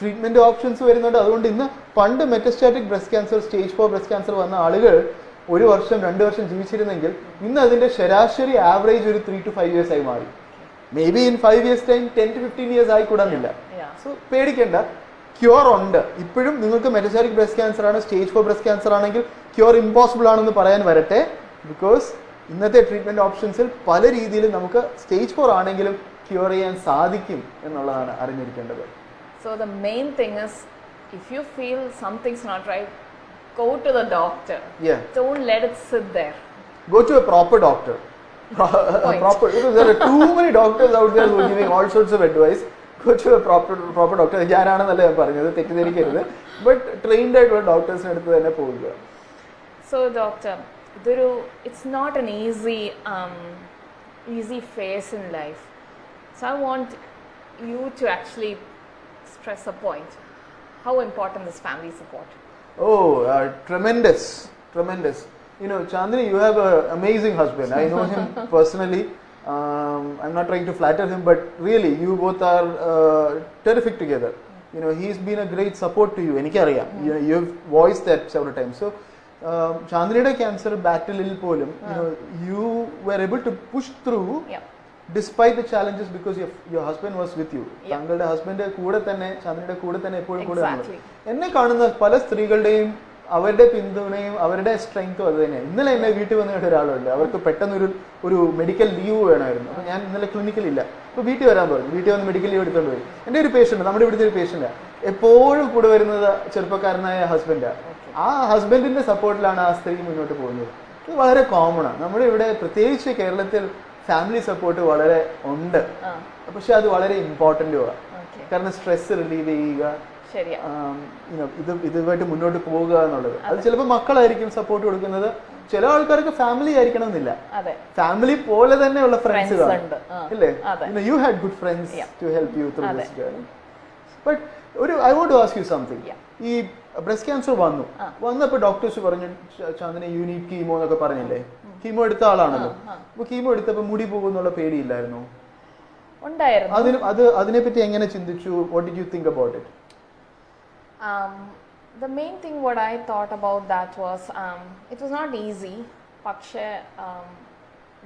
ട്രീറ്റ്മെന്റ് ഓപ്ഷൻസ് വരുന്നുണ്ട്. അതുകൊണ്ട് ഇന്ന് പണ്ട് metastatic breast cancer stage 4 breast cancer വന്ന ആളുകൾ 1 വർഷം 2 വർഷം ജീവിച്ചിരുന്നെങ്കിൽ ഇന്ന് അതിന്റെ ശരാശരി ആവറേജ് ഒരു 3 to 5 years ആയി മാറി. Maybe in 5 years time 10 to 15 years ആയിക്കൂടാന്നില്ല. സോ പേടിക്കേണ്ട, ക്യൂർ ഉണ്ട്. ഇപ്പോഴും നിങ്ങൾക്ക് മെറ്റസ്റ്റാറ്റിക് ബ്രസ്റ്റ് ക്യാൻസർ ആണ്, സ്റ്റേജ് 4 ബ്രസ്റ്റ് ക്യാൻസർ ആണെങ്കിൽ ക്യൂർ ഇമ്പോസിബിൾ ആണെന്ന് പറയാൻ വരട്ടെ. ബിക്കോസ് ഇന്നത്തെ ട്രീറ്റ്മെന്റ് ഓപ്ഷൻസിൽ പല രീതിയിലും നമുക്ക് സ്റ്റേജ് 4 ആണെങ്കിലും ക്യൂർ ചെയ്യാൻ സാധിക്കും എന്നുള്ളതാണ് അറിഞ്ഞിരിക്കേണ്ടത്. So the main thing is, if you feel something's not right, go to the doctor. Yeah. Don't let it sit there. Go to a proper doctor. Proper, because there are too many doctors out there who are giving all sorts of advice. Go to a proper doctor. ഞാനാണെന്നല്ല ഞാൻ പറഞ്ഞത്, തെറ്റിദ്ധരിക്കരുത്. But trained ആയിട്ടുള്ള ഡോക്ടേഴ്സിന് അടുത്ത് തന്നെ പോവുക. So doctor, it's not an easy phase in life. So I want you to actually stress a point. How important is family support? Oh, tremendous. You know, Chandni, you have an amazing husband. I know him personally. I'm not trying to flatter him, but really, you both are terrific together. You know, he's been a great support to you. Enikariya, you've voiced that several times. So, Chandniയുടെ cancer ബാറ്റിലിൽ പോലും, you know, you were able to push through. Yeah. Despite the challenges, because your husband was with you. താങ്കളുടെ husband കൂടെ തന്നെ, ചന്ദ്രയുടെ കൂടെ തന്നെ എപ്പോഴും കൂടെ. എന്നെ കാണുന്ന പല സ്ത്രീകളുടെയും അവരുടെ പിന്തുണയും അവരുടെ സ്ട്രെങ്ത്തും അത് തന്നെയാണ്. ഇന്നലെ എന്നെ വീട്ടിൽ വന്ന് കേട്ട ഒരാളുണ്ട്, അവർക്ക് പെട്ടെന്ന് ഒരു മെഡിക്കൽ ലീവ് വേണമായിരുന്നു. അപ്പോൾ ഞാൻ ഇന്നലെ ക്ലിനിക്കിലില്ല, അപ്പോൾ വീട്ടിൽ വരാൻ പറഞ്ഞു. വീട്ടിൽ വന്ന് മെഡിക്കൽ ലീവ് എടുത്തുകൊണ്ട് പോയി. എൻ്റെ ഒരു പേഷ്യൻ്റ്, നമ്മുടെ ഇവിടുത്തെ ഒരു പേഷ്യൻ്റാണ്, എപ്പോഴും കൂടെ വരുന്നത് ചെറുപ്പക്കാരനായ ഹസ്ബൻഡാണ്. ആ ഹസ്ബൻഡിന്റെ സപ്പോർട്ടിലാണ് ആ സ്ത്രീ മുന്നോട്ട് പോകുന്നത്. ഇത് വളരെ കോമൺ ആണ് നമ്മുടെ ഇവിടെ, പ്രത്യേകിച്ച് കേരളത്തിൽ ഫാമിലി സപ്പോർട്ട് വളരെ ഉണ്ട്. പക്ഷെ അത് വളരെ ഇമ്പോർട്ടൻറ്റുമാണ്. കാരണം സ്ട്രെസ് റിലീവ് ചെയ്യുക, ഇതുമായിട്ട് മുന്നോട്ട് പോവുക എന്നുള്ളത്. അത് ചിലപ്പോൾ മക്കളായിരിക്കും സപ്പോർട്ട് കൊടുക്കുന്നത്, ചില ആൾക്കാർക്ക് ഫാമിലി ആയിരിക്കണം എന്നില്ല. ഫാമിലി പോലെ തന്നെയുള്ള ഫ്രണ്ട്സ് ഇല്ലേ? You had good friends to help you through this journey. But I want to ask you something. ഈ ബ്രസ്റ്റ് ക്യാൻസർ വന്നപ്പോൾ ഡോക്ടേഴ്സ് പറഞ്ഞു, ചാന്ദിനി യു നീഡ് കീമോ എന്നൊക്കെ പറഞ്ഞില്ലേ? കീമോ എടുത്ത ആളാണല്ലോ. അപ്പൊ കീമോ എടുത്തപ്പോൾ മുടി പോകുന്നുള്ള പേടിയില്ലായിരുന്നു? അതിനെപ്പറ്റി എങ്ങനെ ചിന്തിച്ചു? What did you think about it? The main thing what I thought about that was, it was not easy. Pakshe,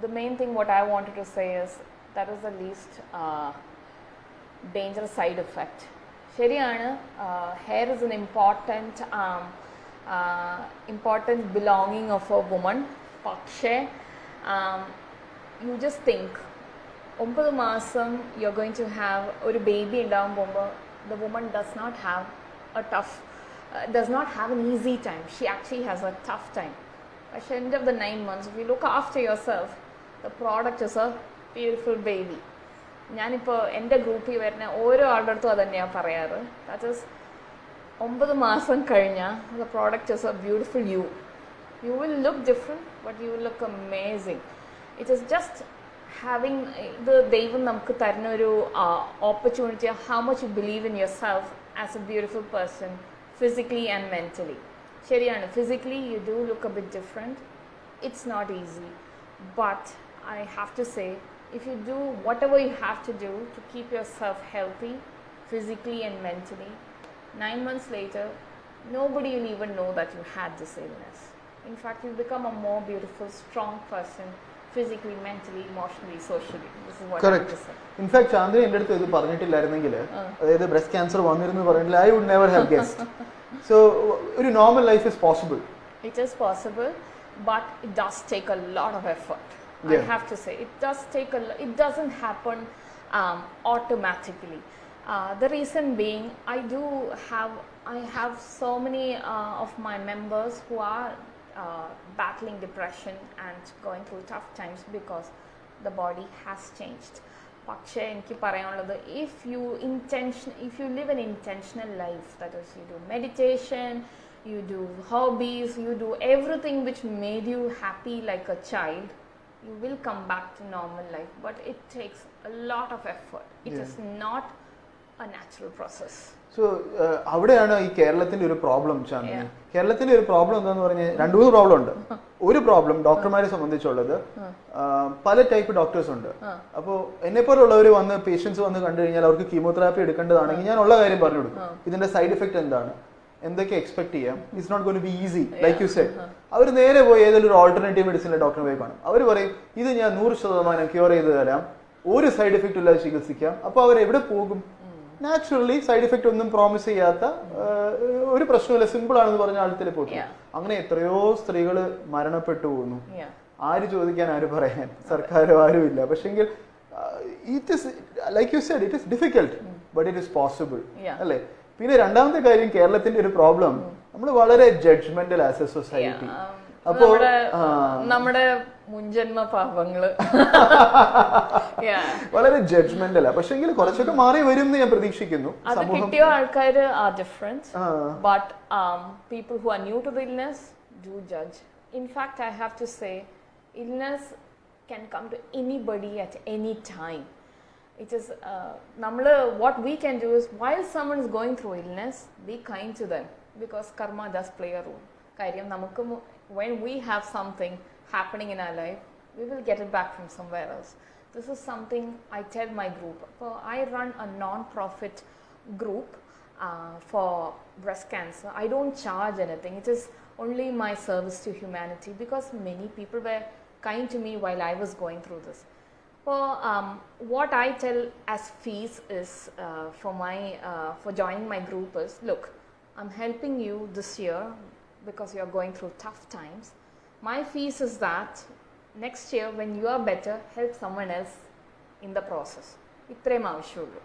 the main thing what I wanted to say is that is the least dangerous side effect. ശരിയാണ്, hair is an important belonging of a woman. പക്ഷേ you just think 9 മാസം you're going to have ഒരു baby ഉണ്ടാകുമ്പോൾ the woman does not have an easy time. She actually has a tough time. At the end of the 9 months, if you look after yourself, the product is a beautiful baby. ഞാനിപ്പോൾ എൻ്റെ ഗ്രൂപ്പിൽ വരുന്ന ഓരോ ആളുടെ അടുത്തും അത് തന്നെയാണ് പറയാറ്. ദാറ്റ് ഈസ് 9 മാസം കഴിഞ്ഞാൽ the product is a beautiful you. You will look different, but you will look amazing. It is just having the ദൈവം നമുക്ക് തരുന്ന ഒരു opportunity, how much you believe in yourself as a beautiful person, physically and mentally. ശരിയാണ്, physically you do look a bit different. It's not easy. but I have to say, if you do whatever you have to do to keep yourself healthy, physically and mentally, 9 months later, nobody will even know that you had this illness. In fact, you'll become a more beautiful, strong person, physically, mentally, emotionally, socially. This is what I have to say. In fact Chandra എൻ്റെ അടുത്ത് ഇത് പറഞ്ഞിട്ടില്ലായിരുന്നെങ്കിൽ, അതായത് breast cancer വന്നിരുന്നു പറഞ്ഞിട്ടില്ല, I would never have guessed. So ഒരു normal life is possible. It is possible, but it does take a lot of effort. I have to say, it does take it doesn't happen automatically. The reason being, I have so many of my members who are battling depression and going through tough times because the body has changed. പക്ഷേ എനിക്ക് പറയാനുള്ളത്, if you live an intentional life, that is, you do meditation, you do hobbies, you do everything which made you happy like a child, you will come back to normal life. But it takes a lot of effort. It is not a natural process. So അവിടെയാണ് ഈ കേരളത്തിന്റെ ഒരു problem. ചാന്ദ്രൻ, കേരളത്തിന്റെ ഒരു problem എന്താന്ന് പറഞ്ഞാൽ 2-3 problem ഉണ്ട്. ഒരു പ്രോബ്ലം ഡോക്ടർമാരെ സംബന്ധിച്ചുള്ളത്, പല ടൈപ്പ് ഡോക്ടേഴ്സ് ഉണ്ട്. അപ്പോൾ എന്നെപ്പോലുള്ളവർ വന്ന് പേഷ്യൻസ് വന്ന് കണ്ടു കഴിഞ്ഞാൽ അവർക്ക് കീമോതെറാപ്പി എടുക്കേണ്ടതാണെങ്കിൽ ഞാൻ ഉള്ള കാര്യം പറഞ്ഞു കൊടുക്കും. ഇതിന്റെ സൈഡ് എഫക്ട് എന്താണ്, എന്തൊക്കെ എക്സ്പെക്ട് ചെയ്യാം. It's not going to be easy like you said. അവർ നേരെ പോയി ഏതെങ്കിലും ഒരു ഓൾട്ടർനേറ്റീവ് മെഡിസിനിലെ ഡോക്ടറെ പോയി കാണും. അവർ പറയും ഇത് ഞാൻ 100% ക്യൂർ ചെയ്ത് തരാം, ഒരു സൈഡ് എഫക്റ്റ് ഇല്ലാതെ ചികിത്സിക്കാം. അപ്പോൾ അവർ എവിടെ പോകും? നാച്ചുറലി സൈഡ് എഫക്റ്റ് ഒന്നും പ്രോമിസ് ചെയ്യാത്ത, ഒരു പ്രശ്നമില്ല, സിമ്പിൾ ആണെന്ന് പറഞ്ഞ ആഴത്തിൽ പോകും. അങ്ങനെ എത്രയോ സ്ത്രീകൾ മരണപ്പെട്ടു പോകുന്നു. ആര് ചോദിക്കാൻ, ആര് പറയാൻ? സർക്കാരോ ആരും ഇല്ല. പക്ഷെങ്കിൽ it is like you Z, it is difficult but it is possible അല്ലേ? പിന്നെ രണ്ടാമത്തെ കാര്യം, കേരളത്തിന്റെ ഒരു പ്രോബ്ലം, നമ്മൾ വളരെ ജഡ്ജ്മെന്റൽ ആസ് എ സൊസൈറ്റി. അപ്പോ നമ്മുടെ മുൻജന്മ പാപങ്ങള് വളരെ ജഡ്ജ്മെന്റൽ. പക്ഷെങ്കിൽ കുറച്ചൊക്കെ മാറി വരും എന്ന് ഞാൻ പ്രതീക്ഷിക്കുന്നു. അത് കിട്ടിയ ആൾക്കാര് are different, but people who are new to the illness do judge. In fact I have to say, illness can come to anybody at any time. It is what we can do is, while someone is going through illness, be kind to them, because karma does play a role. Karyam namakku, when we have something happening in our life, we will get it back from somewhere else. This is something I tell my group. So I run a non-profit group for breast cancer. I don't charge anything. It is only my service to humanity, because many people were kind to me while I was going through this. So what I tell as fees is, for joining my group is, look, I'm helping you this year because you are going through tough times. My fees is that next year when you are better, help someone else in the process. ഇത്രയും ആവശ്യമുള്ളൂ.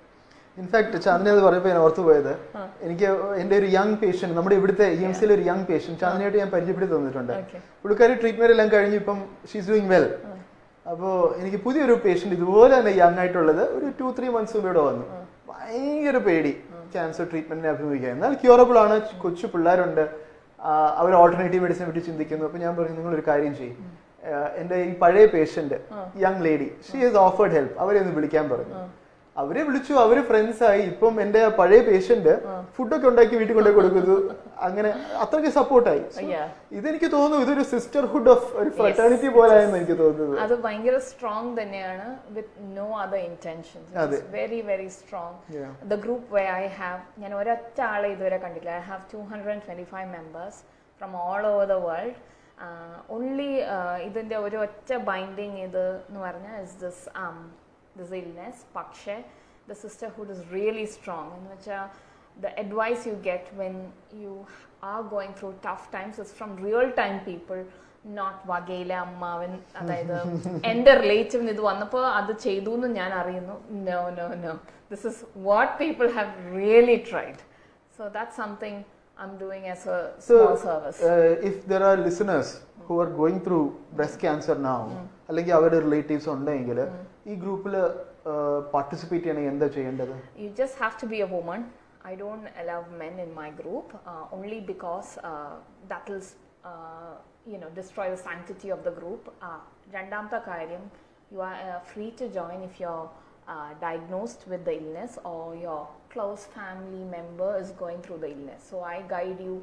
In fact ചാന്ദ്രൻ അത് പറയുമ്പോൾ ഞാൻ ഓർത്തു പോയത്, എനിക്ക് എൻ്റെ ഒരു യങ് പേഷ്യന്റ്, നമ്മുടെ ഇവിടുത്തെ EMCയിലെ ഒരു യങ് പേഷ്യന്റ് ചാന്ദ്രനായിട്ട് ഞാൻ പരിചയപ്പെടുത്തി തന്നിട്ടുണ്ട്. പുള്ളിക്കാരി ട്രീറ്റ്മെന്റ് എല്ലാം കഴിഞ്ഞ് ഇപ്പം ഷീസ് ഡൂയിങ് വെൽ. അപ്പോൾ എനിക്ക് പുതിയൊരു പേഷ്യന്റ് ഇതുപോലെ തന്നെ യങ് ആയിട്ടുള്ളത് ഒരു 2-3 months മുമ്പ് ഇവിടെ വന്നു. ഭയങ്കര പേടി ക്യാൻസർ ട്രീറ്റ്മെന്റിനെ അഭിമുഖിക്കാൻ. എന്നാൽ ക്യൂറബിൾ ആണ്, കൊച്ചു പിള്ളേരുണ്ട്, അവർ ഓൾട്ടർനേറ്റീവ് മെഡിസിനെ പറ്റി ചിന്തിക്കുന്നു. അപ്പോൾ ഞാൻ പറഞ്ഞു, നിങ്ങളൊരു കാര്യം ചെയ്യും, എൻ്റെ ഈ പഴയ patient young lady, she has offered help, അവരെ ഒന്ന് വിളിക്കാൻ പറഞ്ഞു. അവരെ വിളിച്ചു, അവര് ഫ്രണ്ട്സ് ആയി. ഇപ്പം എന്റെ പഴയ പേഷ്യന്റ് ഫുഡൊക്കെ ഉണ്ടാക്കി വീട്ടിൽ കൊണ്ടുപോയി കൊടുക്കുന്നു. അങ്ങനെ അത്രയ്ക്ക് സപ്പോർട്ടായി. ഇതെനിക്ക് തോന്നുന്നു ഇതൊരു സിസ്റ്റർഹുഡ് ഓഫ് ഒരു ഫ്രട്ടേണിറ്റി പോലെയാണെന്ന് എനിക്ക് തോന്നുന്നത്. അത് ഭയങ്കര സ്ട്രോങ് തന്നെയാണ്, with no other intentions. Very very strong. The group way I have, ഞാൻ ഒരൊറ്റ ആളെ ഇതുവരെ കണ്ടില്ല. I have 225 members from all over the world. Only ഇതിന്റെ ഒരു ഒറ്റ ബൈൻഡിങ് ഇത് എന്ന് പറഞ്ഞാൽ ഇസ് this illness. പക്ഷേ the sisterhood is really strong. എന്ന് വെച്ചാൽ the advice you get when you are going through tough times is from real time people, not വകയിലെ അമ്മാവൻ, അതായത് എൻ്റെ റിലേറ്റീവിന് ഇത് വന്നപ്പോൾ അത് ചെയ്തു എന്ന് ഞാൻ അറിയുന്നു. No, no, no. This is what people have really tried. So that's something I'm doing as a small service. If there are listeners who are going through breast cancer now, അല്ലെങ്കിൽ അവരുടെ റിലേറ്റീവ്സ് ഉണ്ടെങ്കിൽ ഈ ഗ്രൂപ്പിൽ participate ചെയ്യണമെങ്കിൽ എന്താ ചെയ്യേണ്ടത്? You just have to be a woman. I don't allow men in my group, only because that will destroy the sanctity of the group. രണ്ടാമത്തെ കാര്യം, you are free to join if you're diagnosed with the illness or your close family member is going through the illness. So I guide you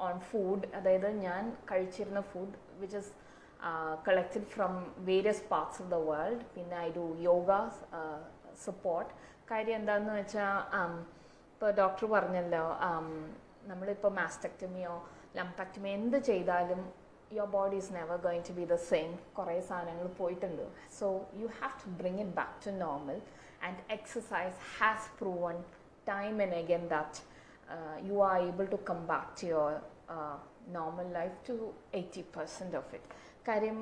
on food, അതായത് ഞാൻ കഴിച്ചിരുന്ന food which is collected from various parts of the world. പിന്നെ I do yoga support. കാര്യം എന്താണെന്ന് വെച്ചാൽ ഇപ്പോൾ doctor പറഞ്ഞല്ലോ, നമ്മളിപ്പോൾ മാസ്റ്റക്ടമിയോ ലംപാക്ടമിയോ എന്ത് ചെയ്താലും your body is never going to be the same. കുറേ സാധനങ്ങൾ പോയിട്ടുണ്ട്. So you have to bring it back to normal, and exercise has proven time and again that you are able to come back to your normal life to 80% of it. കാര്യം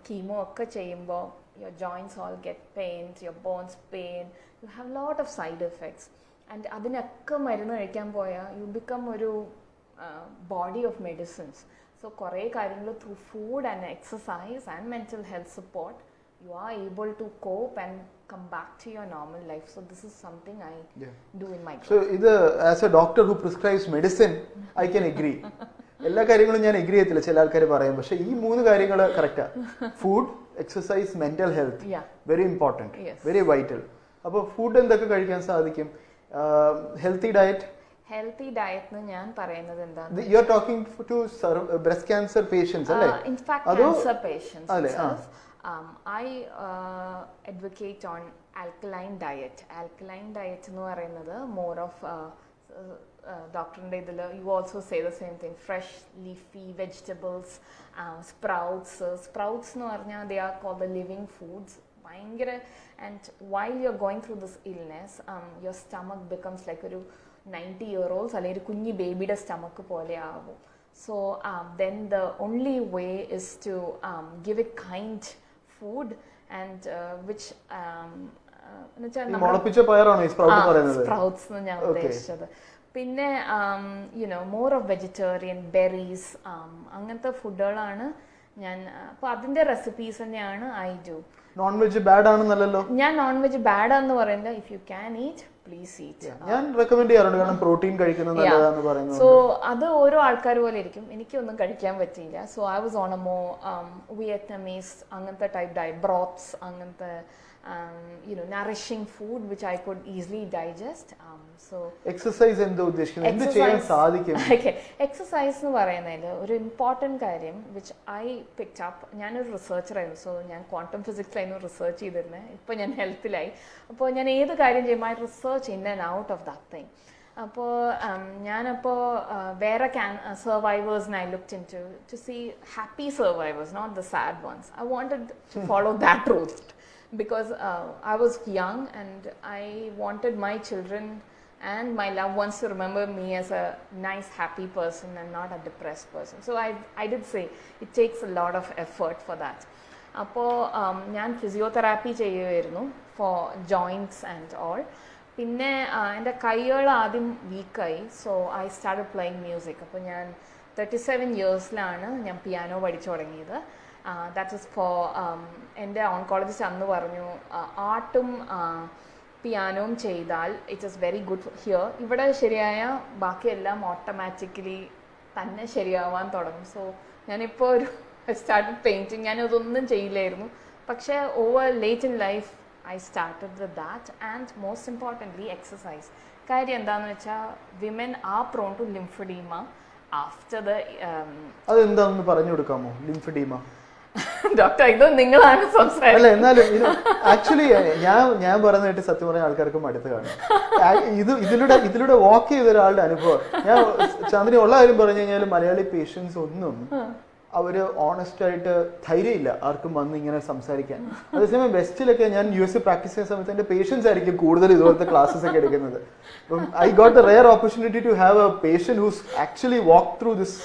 chemo ഒക്കെ ചെയ്യുമ്പോൾ your joints all get pained, your bones pain, you have a lot of side effects, and അതിനൊക്കെ മരുന്ന് കഴിക്കാൻ പോയാൽ you become ഒരു body of medicines. So കുറേ കാര്യങ്ങൾ through food and exercise and mental health support you are able to cope and come back to your normal life. So this is something I do in my So as a doctor who prescribes medicine, I can agree. എല്ലാ കാര്യങ്ങളും ഞാൻ agree ചെയ്യത്തില്ല, ചില ആൾക്കാർ പറയും, പക്ഷെ ഈ 3 കാര്യങ്ങൾ correct. Food, exercise, mental health, very important, very vital. അപ്പോൾ ഫുഡ് എന്തൊക്കെ കഴിക്കാൻ സാധിക്കും? Healthy diet. ഹെൽത്തി ഡയറ്റ് എന്ന് ഞാൻ പറയുന്നത് എന്താണ്, you are talking to breast cancer patients അല്ലേ? In fact cancer patients. I advocate on alkaline diet. Alkaline diet എന്ന് പറയുന്നത് more of ഡോക്ടറിൻ്റെ ഇതിൽ you also say the same thing, fresh leafy vegetables, sprouts എന്ന് പറഞ്ഞാൽ they are called the living foods. ഭയങ്കര, and while you are going through this illness your stomach becomes like ഒരു 90-year-olds അല്ലെങ്കിൽ ഒരു കുഞ്ഞി ബേബിയുടെ സ്റ്റമക്ക് പോലെ ആവും. So then the only way is to give it kind food and which sprouts എന്ന് ഞാൻ ഉദ്ദേശിച്ചത്. പിന്നെ മോർ ഓഫ് വെജിറ്റേറിയൻ, ബെറീസ്, അങ്ങനത്തെ ഫുഡുകളാണ് ഞാൻ. അപ്പോൾ അതിന്റെ റെസിപ്പീസ് തന്നെയാണ് I do. Non veg bad ആണെന്നല്ലോ. ഞാൻ നോൺ വെജ് ബാഡ് ആണെന്ന് പറയുന്നത് if you can eat please eat. ഞാൻ റെക്കമെൻഡ് ചെയ്യാറുണ്ട്, കാരണം പ്രോട്ടീൻ കഴിക്കുന്നത് നല്ലതാണെന്ന് പറയുന്നത്. സോ അത് ഓരോ ആൾക്കാർ പോലെ ഇരിക്കും. എനിക്കൊന്നും കഴിക്കാൻ പറ്റിയില്ല. So I was on a Vietnamese അങ്ങനത്തെ ടൈപ്പ് ഡയറ്റ്, ബ്രോത്ത്സ്, അങ്ങനത്തെ nourishing food which I could easily digest. So exercise എന്താ ഉദ്ദേശിക്കുന്നത്? എന്ത് ചെയ്യാൻ സാധിക്കും? Okay, exercise എന്ന് പറയുന്നതിൽ ഒരു ഇമ്പോർട്ടൻറ്റ് കാര്യം which I picked up, ഞാനൊരു റിസർച്ചറായിരുന്നു. സോ ഞാൻ ക്വാണ്ടം ഫിസിക്സിലായിരുന്നു റിസർച്ച് ചെയ്തിരുന്നത്. ഇപ്പോൾ ഞാൻ ഹെൽത്തിലായി. അപ്പോൾ ഞാൻ ഏത് കാര്യം ചെയ്യുമ്പോൾ I research in and out of that thing. അപ്പോൾ ഞാനപ്പോൾ വേറെ സർവൈവേഴ്സിനെ I looked in to see happy survivors, not the sad ones. I wanted to follow that route because I was young and I wanted my children and my loved ones to remember me as a nice, happy person and not a depressed person. So I did say it takes a lot of effort for that. അപ്പോൾ ഞാൻ physiotherapy ചെയ്യുമായിരുന്നു four joints and all. പിന്നെ എൻ്റെ കൈകൾ ആദ്യം വീക്കായി. So I started playing music. അപ്പോൾ ഞാൻ 37 ഇയേഴ്സിലാണ് ഞാൻ പിയാനോ പഠിച്ചു തുടങ്ങിയത്. ദാറ്റ് ഇസ് ഫോർ എൻ്റെ ഓൺകോളജിസ്റ്റ് അന്ന് പറഞ്ഞു ആർട്ടും പിയാനോയും ചെയ്താൽ it is very good here. ഇവിടെ ശരിയായ ബാക്കിയെല്ലാം ഓട്ടോമാറ്റിക്കലി തന്നെ ശരിയാവാൻ തുടങ്ങും. സോ ഞാനിപ്പോൾ ഒരു സ്റ്റാർട്ടഡ് പെയിൻറ്റിങ്. ഞാനതൊന്നും ചെയ്യില്ലായിരുന്നു, പക്ഷേ over late in life I started with that. And most importantly exercise. കാര്യം എന്താണെന്ന് വെച്ചാൽ women are prone to lymphedema after the അതെന്താണെന്ന് പറഞ്ഞു കൊടുക്കാമോ? ലിംഫഡീമ ഡോക്ടർ, ഇത് നിങ്ങളാണ് സംസാരിക്കുന്നത്. അല്ല, എന്നാലും ആക്ച്വലി ഞാൻ പറയുന്നതായിട്ട് സത്യം പറഞ്ഞ ആൾക്കാർക്ക് മടുത്ത് കാണും. ഇതിലൂടെ വാക്ക് ചെയ്ത ഒരാളുടെ അനുഭവം ഞാൻ ചന്ദ്രൻ ഉള്ള കാര്യം പറഞ്ഞു കഴിഞ്ഞാൽ മലയാളി പേഷ്യൻസ് ഒന്നും അവര് ഓണസ്റ്റ് ആയിട്ട് ധൈര്യമില്ല ആർക്കും വന്ന് ഇങ്ങനെ സംസാരിക്കാൻ. അതേസമയം വെസ്റ്റിലൊക്കെ ഞാൻ US പ്രാക്ടീസ് ചെയ്യുന്ന സമയത്ത് എന്റെ പേഷ്യൻസ് ആയിരിക്കും കൂടുതൽ ഇതുപോലത്തെ ക്ലാസ്സസ് ഒക്കെ എടുക്കുന്നത്. I got a rare opportunity to have a patient whose actually walk through this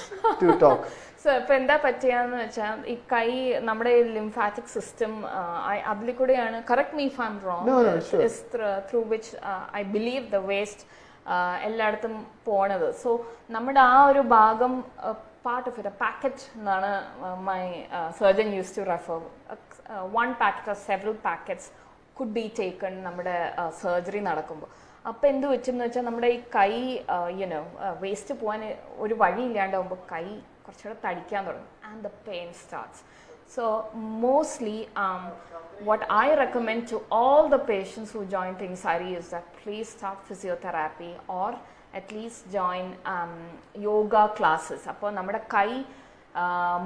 to talk. So ഇപ്പം എന്താ പറ്റിയാന്ന് വെച്ചാൽ ഈ കൈ നമ്മുടെ ലിംഫാറ്റിക് സിസ്റ്റം അതിൽ കൂടെയാണ്, correct me if I am wrong, is through which I believe the waste എല്ലായിടത്തും പോണത്. സോ നമ്മുടെ ആ ഒരു ഭാഗം part of it, a packet എന്നാണ് my surgeon used to refer. One packet or several packets could be taken നമ്മുടെ surgery നടക്കുമ്പോൾ. അപ്പോൾ എന്ത് വെച്ചെന്ന് വെച്ചാൽ നമ്മുടെ ഈ കൈ വേസ്റ്റ് പോകാൻ ഒരു വഴി ഇല്ലാണ്ടാവുമ്പോൾ കൈ കുറച്ചുകൂടെ തടിക്കാൻ തുടങ്ങും and the pain starts. So mostly what I recommend to all the patients who join Tingsari is that please start physiotherapy or at least join yoga classes. അപ്പോൾ നമ്മുടെ കൈ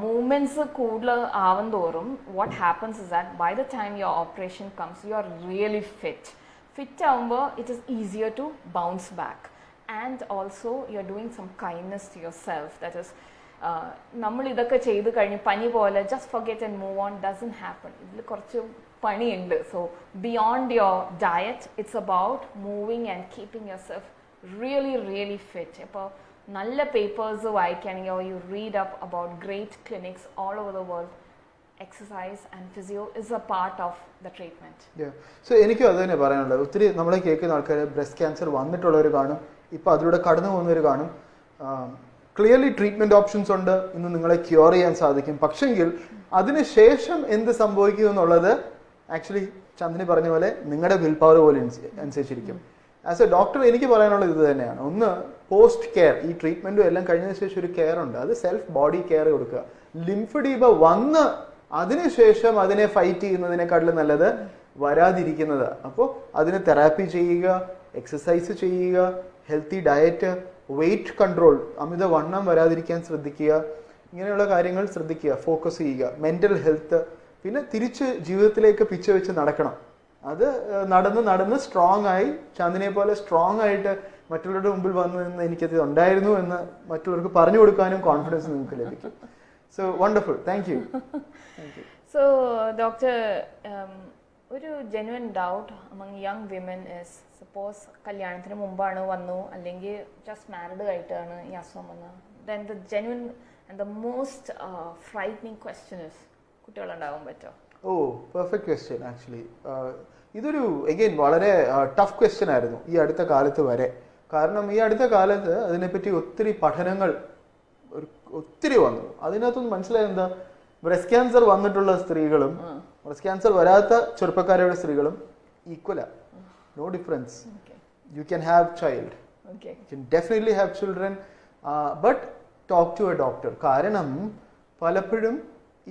മൂവ്മെൻറ്റ്സ് കൂടുതൽ ആവും തോറും what happens is that by the time your operation comes you are really fit ആവുമ്പോൾ it is easier to bounce back and also you are doing some kindness to your self that is നമ്മൾ ഇതൊക്കെ ചെയ്ത് കഴിഞ്ഞ് പനി പോലെ just forget and move on doesn't happen. ഇതിൽ കുറച്ച് പണിയുണ്ട്. So beyond your diet it's about moving and keeping your self really fit. ഇപ്പോൾ നല്ല പേപ്പേഴ്സ് വായിക്കുകയാണെങ്കിൽ you read up about great clinics all over the world. Exercise and physio is A part of the treatment. So എനിക്കും അത് തന്നെ പറയാനുള്ളത്. ഒത്തിരി നമ്മളെ കേൾക്കുന്ന ആൾക്കാർ ബ്രസ്റ്റ് ക്യാൻസർ വന്നിട്ടുള്ളവർ കാണും, ഇപ്പോൾ അതിലൂടെ കടന്നു പോകുന്നവർ കാണും. ക്ലിയർലി ട്രീറ്റ്മെൻറ്റ് ഓപ്ഷൻസ് ഉണ്ട്, ഇന്ന് നിങ്ങളെ ക്യൂർ ചെയ്യാൻ സാധിക്കും. പക്ഷെങ്കിൽ അതിനുശേഷം എന്ത് സംഭവിക്കും എന്നുള്ളത് ആക്ച്വലി ചന്ദിനി പറഞ്ഞ പോലെ നിങ്ങളുടെ വിൽ പവർ പോലെ അനുസരിച്ചിരിക്കും. ആസ് എ ഡോക്ടർ എനിക്ക് പറയാനുള്ളത് ഇത് തന്നെയാണ്. ഒന്ന്, പോസ്റ്റ് കെയർ, ഈ ട്രീറ്റ്മെൻറ്റും എല്ലാം കഴിഞ്ഞതിന് ശേഷം ഒരു കെയർ ഉണ്ട്, അത് സെൽഫ് ബോഡി കെയർ കൊടുക്കുക. ലിംഫഡീമ വന്ന് അതിനുശേഷം അതിനെ ഫൈറ്റ് ചെയ്യുന്നതിനെക്കാട്ടിലും നല്ലത് വരാതിരിക്കുന്നത്. അപ്പോൾ അതിന് തെറാപ്പി ചെയ്യുക, എക്സസൈസ് ചെയ്യുക, ഹെൽത്തി ഡയറ്റ്, വെയിറ്റ് കൺട്രോൾ, അമിത വണ്ണം വരാതിരിക്കാൻ ശ്രദ്ധിക്കുക, ഇങ്ങനെയുള്ള കാര്യങ്ങൾ ശ്രദ്ധിക്കുക, ഫോക്കസ് ചെയ്യുക. മെൻ്റൽ ഹെൽത്ത്, പിന്നെ തിരിച്ച് ജീവിതത്തിലേക്ക് പിച്ച വെച്ച് നടക്കണം. അത് നടന്ന് സ്ട്രോങ് ആയി, ചന്ദിനിയെ പോലെ സ്ട്രോങ് ആയിട്ട് മറ്റുള്ളവരുടെ മുമ്പിൽ വന്നു നിന്ന് എനിക്കത് ഉണ്ടായിരുന്നു എന്ന് മറ്റുള്ളവർക്ക് പറഞ്ഞു കൊടുക്കാനും കോൺഫിഡൻസ് നിങ്ങൾക്ക് ലഭിക്കും. So wonderful, thank you. So doctor, ഒരു genuine doubt among young women is, suppose കല്യാണത്തിന് മുമ്പാണ് വന്നു അല്ലെങ്കിൽ ജസ്റ്റ് മാരിഡ് ആയിട്ടാണ് ഈ അസുഖം വന്നത്, then the genuine and the most frightening question is, കുട്ടികളുണ്ടാവാൻ പറ്റുമോ? Oh, perfect question. ആക്ച്വലി ഇതൊരു എഗെയിൻ വളരെ ടഫ് ക്വസ്റ്റ്യൻ ആയിരുന്നു ഈ അടുത്ത കാലത്ത് വരെ. കാരണം ഈ അടുത്ത കാലത്ത് അതിനെപ്പറ്റി ഒത്തിരി പഠനങ്ങൾ ഒത്തിരി വന്നു. അതിനകത്തൊന്ന് മനസ്സിലായത് എന്താ, ബ്രസ്റ്റ് ക്യാൻസർ വന്നിട്ടുള്ള സ്ത്രീകളും ബ്രസ്റ്റ് ക്യാൻസർ വരാത്ത ചെറുപ്പക്കാരുടെ സ്ത്രീകളും equally, no difference. You can have child, you can definitely have children, but talk to a doctor. കാരണം പലപ്പോഴും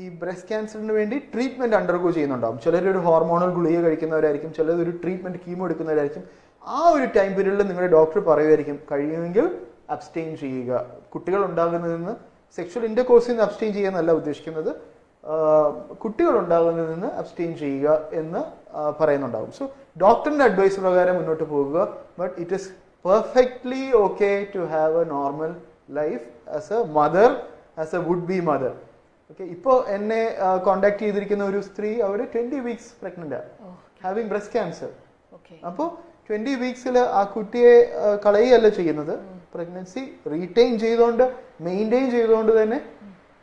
ഈ ബ്രസ്റ്റ് ക്യാൻസറിന് വേണ്ടി ട്രീറ്റ്മെന്റ് അണ്ടർഗോ ചെയ്യുന്നുണ്ടാവും. ചിലരൊരു ഹോർമോണൽ ഗുളിക കഴിക്കുന്നവരായിരിക്കും, ചിലരൊരു ട്രീറ്റ്മെന്റ് കീമോ എടുക്കുന്നവരായിരിക്കും. ആ ഒരു ടൈം പീരീഡിൽ നിങ്ങളുടെ ഡോക്ടർ പറയുമായിരിക്കും കഴിയുമെങ്കിൽ അബ്സ്റ്റെയിൻ ചെയ്യുക. കുട്ടികൾ ഉണ്ടാകുന്നതിൽ നിന്ന്, സെക്ഷൽ ഇന്റർകോഴ്സിൽ നിന്ന് അബ്സ്റ്റെയിൻ ചെയ്യാന്നല്ല ഉദ്ദേശിക്കുന്നത്, കുട്ടികൾ ഉണ്ടാകുന്നതിൽ നിന്ന് അബ്സ്റ്റെയിൻ ചെയ്യുക എന്ന് പറയുന്നുണ്ടാവും. സോ ഡോക്ടറിന്റെ അഡ്വൈസ് പ്രകാരം മുന്നോട്ട് പോകുക. But it is perfectly okay to have a normal life as a mother, as a would be mother. Okay, ഇപ്പോൾ എന്നെ കോണ്ടാക്ട് ചെയ്തിരിക്കുന്ന ഒരു സ്ത്രീ, അവർ 20 weeks pregnant, having breast cancer. അപ്പോൾ 20 weeksൽ ആ കുട്ടിയെ കളയുകയല്ല ചെയ്യുന്നത്, പ്രഗ്നൻസി റീറ്റെയിൻ ചെയ്തുകൊണ്ട് മെയിൻറ്റെയിൻ ചെയ്തുകൊണ്ട് തന്നെ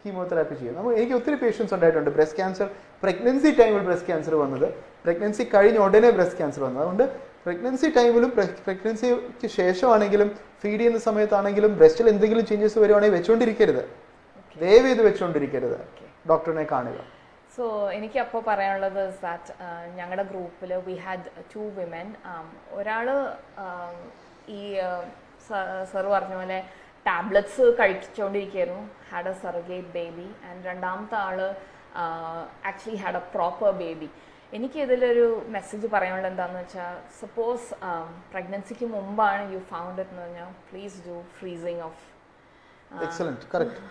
കീമോതെറാപ്പി ചെയ്യും. എനിക്ക് ഒത്തിരി പേഷ്യൻസ് ഉണ്ടായിട്ടുണ്ട് ബ്രസ്റ്റ് ക്യാൻസർ, പ്രഗ്നൻസി ടൈമിൽ ബ്രസ്റ്റ് ക്യാൻസർ വന്നത്, പ്രഗ്നൻസി കഴിഞ്ഞ ഉടനെ ബ്രസ്റ്റ് ക്യാൻസർ വന്നത്. അതുകൊണ്ട് പ്രഗ്നൻസി ടൈമിലും പ്രഗ്നൻസിക്ക് ശേഷമാണെങ്കിലും ഫീഡ് ചെയ്യുന്ന സമയത്താണെങ്കിലും ബ്രസ്റ്റിൽ എന്തെങ്കിലും ചേഞ്ചസ് വരുവാണെങ്കിൽ വെച്ചുകൊണ്ടിരിക്കരുത്, ദയവ് ചെയ്ത് വെച്ചുകൊണ്ടിരിക്കരുത്, ഡോക്ടറിനെ കാണുക. സോ എനിക്ക് അപ്പോൾ പറയാനുള്ളത് ദാറ്റ് ഞങ്ങളുടെ ഗ്രൂപ്പിൽ വി ഹാഡ് 2 women. ഒരാൾ ഈ സർ പറഞ്ഞ പോലെ ടാബ്ലറ്റ്സ് കഴിച്ചുകൊണ്ടിരിക്കുകയായിരുന്നു, had a surrogate baby, and രണ്ടാമത്തെ ആൾ actually had a proper baby. എനിക്ക് ഇതിലൊരു മെസ്സേജ് പറയാനുള്ളത് എന്താണെന്ന് വെച്ചാൽ, സപ്പോസ് പ്രഗ്നൻസിക്ക് മുമ്പാണ് യു ഫൗണ്ട് ഇറ്റ് എന്ന് പറഞ്ഞാൽ, please do freezing of. Excellent, correct.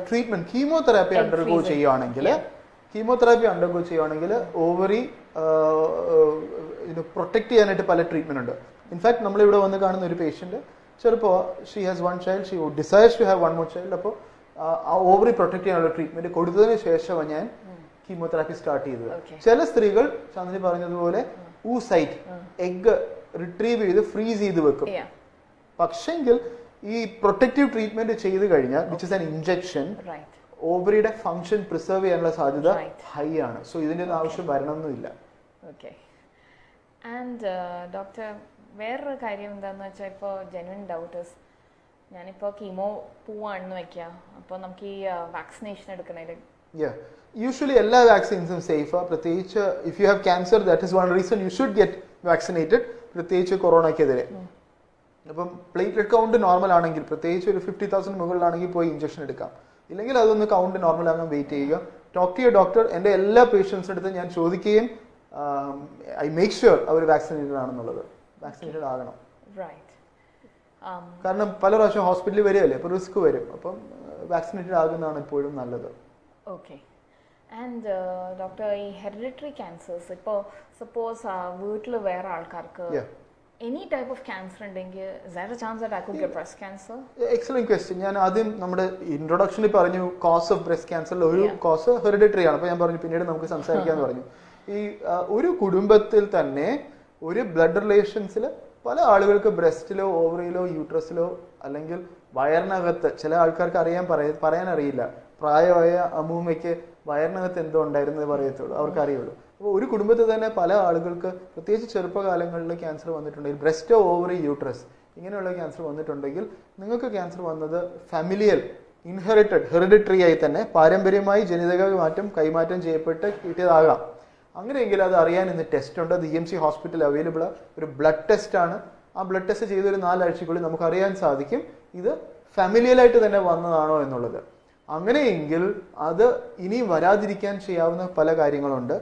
Treatment chemotherapy undergo ചെയ്യുവാണെങ്കിൽ ഓവറി പ്രൊട്ടക്ട് ചെയ്യാനായിട്ട് പല ട്രീറ്റ്മെന്റ് ഉണ്ട്. ഇൻഫാക്ട് നമ്മളിവിടെ വന്ന് കാണുന്ന ഒരു പേഷ്യന്റ് ചിലപ്പോൾ she has 1 child, she desires to have 1 more child. അപ്പോൾ ആ ഓവറി പ്രൊട്ടക്ട് ചെയ്യാനുള്ള ട്രീറ്റ്മെന്റ് കൊടുത്തതിന് ശേഷമാണ് ഞാൻ കീമോതെറാപ്പി സ്റ്റാർട്ട് ചെയ്തത്. ചില സ്ത്രീകൾ ചന്ദ്രൻ പറഞ്ഞതുപോലെ ഊസൈറ്റ് എഗ് റിട്രീവ് ചെയ്ത് ഫ്രീസ് ചെയ്ത് വെക്കും. പക്ഷെങ്കിൽ ഈ പ്രൊട്ടക്റ്റീവ് ട്രീറ്റ്മെന്റ് ചെയ്ത് കഴിഞ്ഞാൽ, വിച്ച് ഇസ് ആൻ ഇഞ്ചക്ഷൻ, ഓവറിയുടെ ഫംഗ്ഷൻ പ്രിസർവ് ചെയ്യാനുള്ള സാധ്യത ഹൈ ആണ്. സോ ഇതിന്റെ ഒന്നും ആവശ്യം വരണമെന്നില്ല. ഓക്കെ. ആൻഡ് ഡോക്ടർ, വേറൊരു കാര്യം എന്താണെന്ന് വെച്ചാൽ, ഇപ്പോൾ ജെന്യുവൻ ഡൗട്ടേഴ്സ്, ഞാനിപ്പോൾ കീമോ പോവാണെന്ന് വെക്കുക, അപ്പോൾ നമുക്ക് ഈ വാക്സിനേഷൻ എടുക്കണേൽ യൂഷ്വലി എല്ലാ വാക്സിൻസും സേഫാ. പ്രത്യേകിച്ച് if you have cancer, that is one reason you should get vaccinated, പ്രത്യേകിച്ച് കൊറോണയ്ക്കെതിരെ. അപ്പം പ്ലേറ്റ്ലെറ്റ് കൗണ്ട് നോർമൽ ആണെങ്കിൽ, പ്രത്യേകിച്ച് ഒരു 50,000 മുകളിലാണെങ്കിൽ പോയി ഇഞ്ചക്ഷൻ എടുക്കാം. ഇല്ലെങ്കിൽ അതൊന്ന് കൗണ്ട് നോർമൽ ആകാൻ വെയിറ്റ് ചെയ്യുക. Talk to your doctor. എൻ്റെ എല്ലാ പേഷ്യൻസിൻ്റെ അടുത്ത് ഞാൻ ചോദിക്കുകയും ഐ മേക്ക് ഷുവർ അവർ വാക്സിനേറ്റഡ് ആണെന്നുള്ളത്. വാക്സിനേറ്റഡ് ആകണം. കാരണം പല പ്രാവശ്യം ഹോസ്പിറ്റലിൽ വരികയല്ലേ, അപ്പോൾ റിസ്ക് വരും. അപ്പം വാക്സിനേറ്റഡ് ആകുന്നതാണ് എപ്പോഴും നല്ലത്. ഓക്കെ. ആൻഡ് ഡോക്ടർ, ഈ ഹെറിഡിറ്ററി ക്യാൻസേഴ്സ് ഇപ്പോൾ സപ്പോസ് വീട്ടിൽ വേറെ ആൾക്കാർക്ക് എനി ടൈപ്പ് ഓഫ് ക്യാൻസർ ഉണ്ടെങ്കിൽ ബ്രസ്റ്റ് ക്യാൻസർ? Excellent question. ഞാൻ ആദ്യം നമ്മുടെ ഇൻട്രൊഡക്ഷനിൽ പറഞ്ഞു കോസ് ഓഫ് ബ്രസ്റ്റ് ക്യാൻസറിൽ ഒരു കോസ് ഹെറിഡിറ്ററി ആണ്. അപ്പോൾ ഞാൻ പറഞ്ഞു പിന്നീട് നമുക്ക് സംസാരിക്കാന്ന് പറഞ്ഞു. ഈ ഒരു കുടുംബത്തിൽ തന്നെ ഒരു ബ്ലഡ് റിലേഷൻസിൽ പല ആളുകൾക്ക് ബ്രസ്റ്റിലോ ഓവറിയിലോ യൂട്രസിലോ അല്ലെങ്കിൽ വയറിനകത്ത്, ചില ആൾക്കാർക്ക് പറയാൻ അറിയില്ല. പ്രായമായ അമ്മൂമ്മയ്ക്ക് വയറിനകത്ത് എന്തോ ഉണ്ടായിരുന്നത് പറയത്തുള്ളൂ, അവർക്ക് അറിയുള്ളൂ. അപ്പോൾ ഒരു കുടുംബത്തിൽ തന്നെ പല ആളുകൾക്ക് പ്രത്യേകിച്ച് ചെറുപ്പകാലങ്ങളിൽ ക്യാൻസർ വന്നിട്ടുണ്ടെങ്കിൽ, ബ്രസ്റ്റോ ഓവറി യൂട്രസ് ഇങ്ങനെയുള്ള ക്യാൻസർ വന്നിട്ടുണ്ടെങ്കിൽ നിങ്ങൾക്ക് ക്യാൻസർ വന്നത് ഫാമിലിയൽ ഹെറിഡിറ്ററി ആയി തന്നെ പാരമ്പര്യമായി ജനിതക മാറ്റം കൈമാറ്റം ചെയ്യപ്പെട്ട് കിട്ടിയതാകാം. അങ്ങനെയെങ്കിൽ അത് അറിയാൻ ഇന്ന് ടെസ്റ്റ് ഉണ്ട്. അത് EMC ഹോസ്പിറ്റൽ അവൈലബിൾ ഒരു ബ്ലഡ് ടെസ്റ്റ് ആണ്. ആ ബ്ലഡ് ടെസ്റ്റ് ചെയ്തൊരു 4 ആഴ്ചക്കുള്ളിൽ നമുക്ക് അറിയാൻ സാധിക്കും ഇത് ഫാമിലിയലായിട്ട് തന്നെ വന്നതാണോ എന്നുള്ളത്. അങ്ങനെയെങ്കിൽ അത് ഇനി വരാതിരിക്കാൻ ചെയ്യാവുന്ന പല കാര്യങ്ങളുണ്ട്.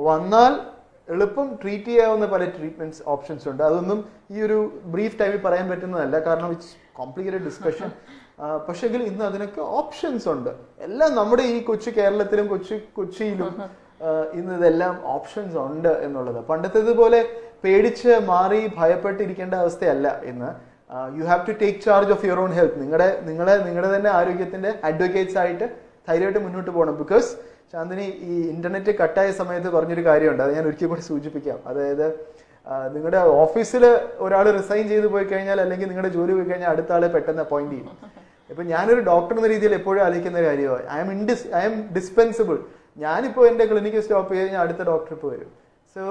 വന്നാൽ എളുപ്പം ട്രീറ്റ് ചെയ്യാവുന്ന പല ട്രീറ്റ്മെന്റ്സ് ഓപ്ഷൻസ് ഉണ്ട്. അതൊന്നും ഈ ഒരു ബ്രീഫ് ടൈമിൽ പറയാൻ പറ്റുന്നതല്ല, കാരണം ഇറ്റ്സ് കോംപ്ലിക്കേറ്റഡ് ഡിസ്കഷൻ. പക്ഷെങ്കിൽ ഇന്ന് അതിനൊക്കെ ഓപ്ഷൻസ് ഉണ്ട്. എല്ലാം നമ്മുടെ ഈ കേരളത്തിലും കൊച്ചിയിലും ഇന്ന് ഇതെല്ലാം ഓപ്ഷൻസ് ഉണ്ട് എന്നുള്ളത്. പണ്ടത്തേതുപോലെ പേടിച്ച് മാറി ഭയപ്പെട്ടിരിക്കേണ്ട അവസ്ഥയല്ല ഇന്ന്. You have to take charge of your own health. നിങ്ങളുടെ തന്നെ ആരോഗ്യത്തിന്റെ അഡ്വക്കേറ്റ്സ് ആയിട്ട് ധൈര്യമായിട്ട് മുന്നോട്ട് പോകണം. ബിക്കോസ് ചാന്ദിനി, ഈ ഇന്റർനെറ്റ് കട്ടായ സമയത്ത് പറഞ്ഞൊരു കാര്യമുണ്ട്, അത് ഞാൻ ഒരിക്കൽ കൂടി സൂചിപ്പിക്കാം. അതായത് നിങ്ങളുടെ ഓഫീസിൽ ഒരാൾ റിസൈൻ ചെയ്ത് പോയി കഴിഞ്ഞാൽ, അല്ലെങ്കിൽ നിങ്ങളുടെ ജോലി പോയി കഴിഞ്ഞാൽ അടുത്ത ആളെ പെട്ടെന്ന് അപ്പോയിന്റ് ചെയ്യും. ഇപ്പൊ ഞാനൊരു ഡോക്ടർ എന്ന രീതിയിൽ എപ്പോഴും ആലോചിക്കുന്ന കാര്യമാണ്, ഐ എം ഡിസ്പെൻസിബിൾ. ഞാനിപ്പോൾ എൻ്റെ ക്ലിനിക്ക് സ്റ്റോപ്പ് ചെയ്ത് കഴിഞ്ഞാൽ അടുത്ത ഡോക്ടർ ഇപ്പോൾ വരും. സോ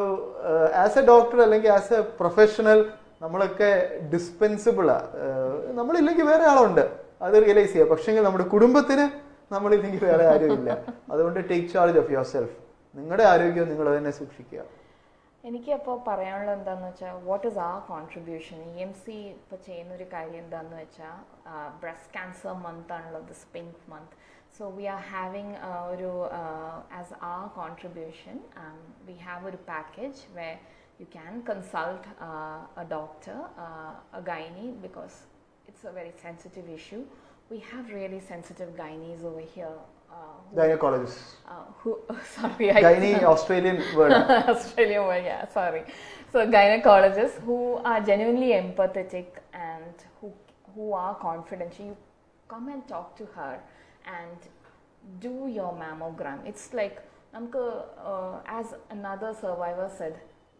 ആസ് എ ഡോക്ടർ അല്ലെങ്കിൽ ആസ് എ പ്രൊഫഷണൽ നമ്മളൊക്കെ ഡിസ്പെൻസിബിളാ. നമ്മളില്ലെങ്കിൽ വേറെ ആളുണ്ട്, അത് റിയലൈസ് ചെയ്യുക. പക്ഷെങ്കിൽ നമ്മുടെ കുടുംബത്തിന് നമ്മളില്ലെങ്കിൽ വേറെ ആരും ഇല്ല. അതുകൊണ്ട് take charge of your self. നിങ്ങളുടെ ആരോഗ്യം നിങ്ങൾ തന്നെ സൂക്ഷിക്കുക. എനിക്ക് അപ്പോൾ പറയാനുള്ളത് എന്താണെന്ന് വെച്ചാൽ, what is our contribution? EMC ഇപ്പോൾ ചെയ്യുന്നൊരു കാര്യം എന്താണെന്ന് വെച്ചാൽ, ബ്രസ്റ്റ് ക്യാൻസർ മന്ത് ആണല്ലോ, this pink month. So we are having as our contribution, we have a package where you can consult a doctor, a gynae, because it's a very sensitive issue. We have really sensitive gynaes over here. Gynecologists. Sorry, gynae, Australian word. Australian word, yeah, sorry. So gynecologists who are genuinely empathetic and who are confident. You come and talk to her and do your mammogram. It's like നമുക്ക് as another survivor said,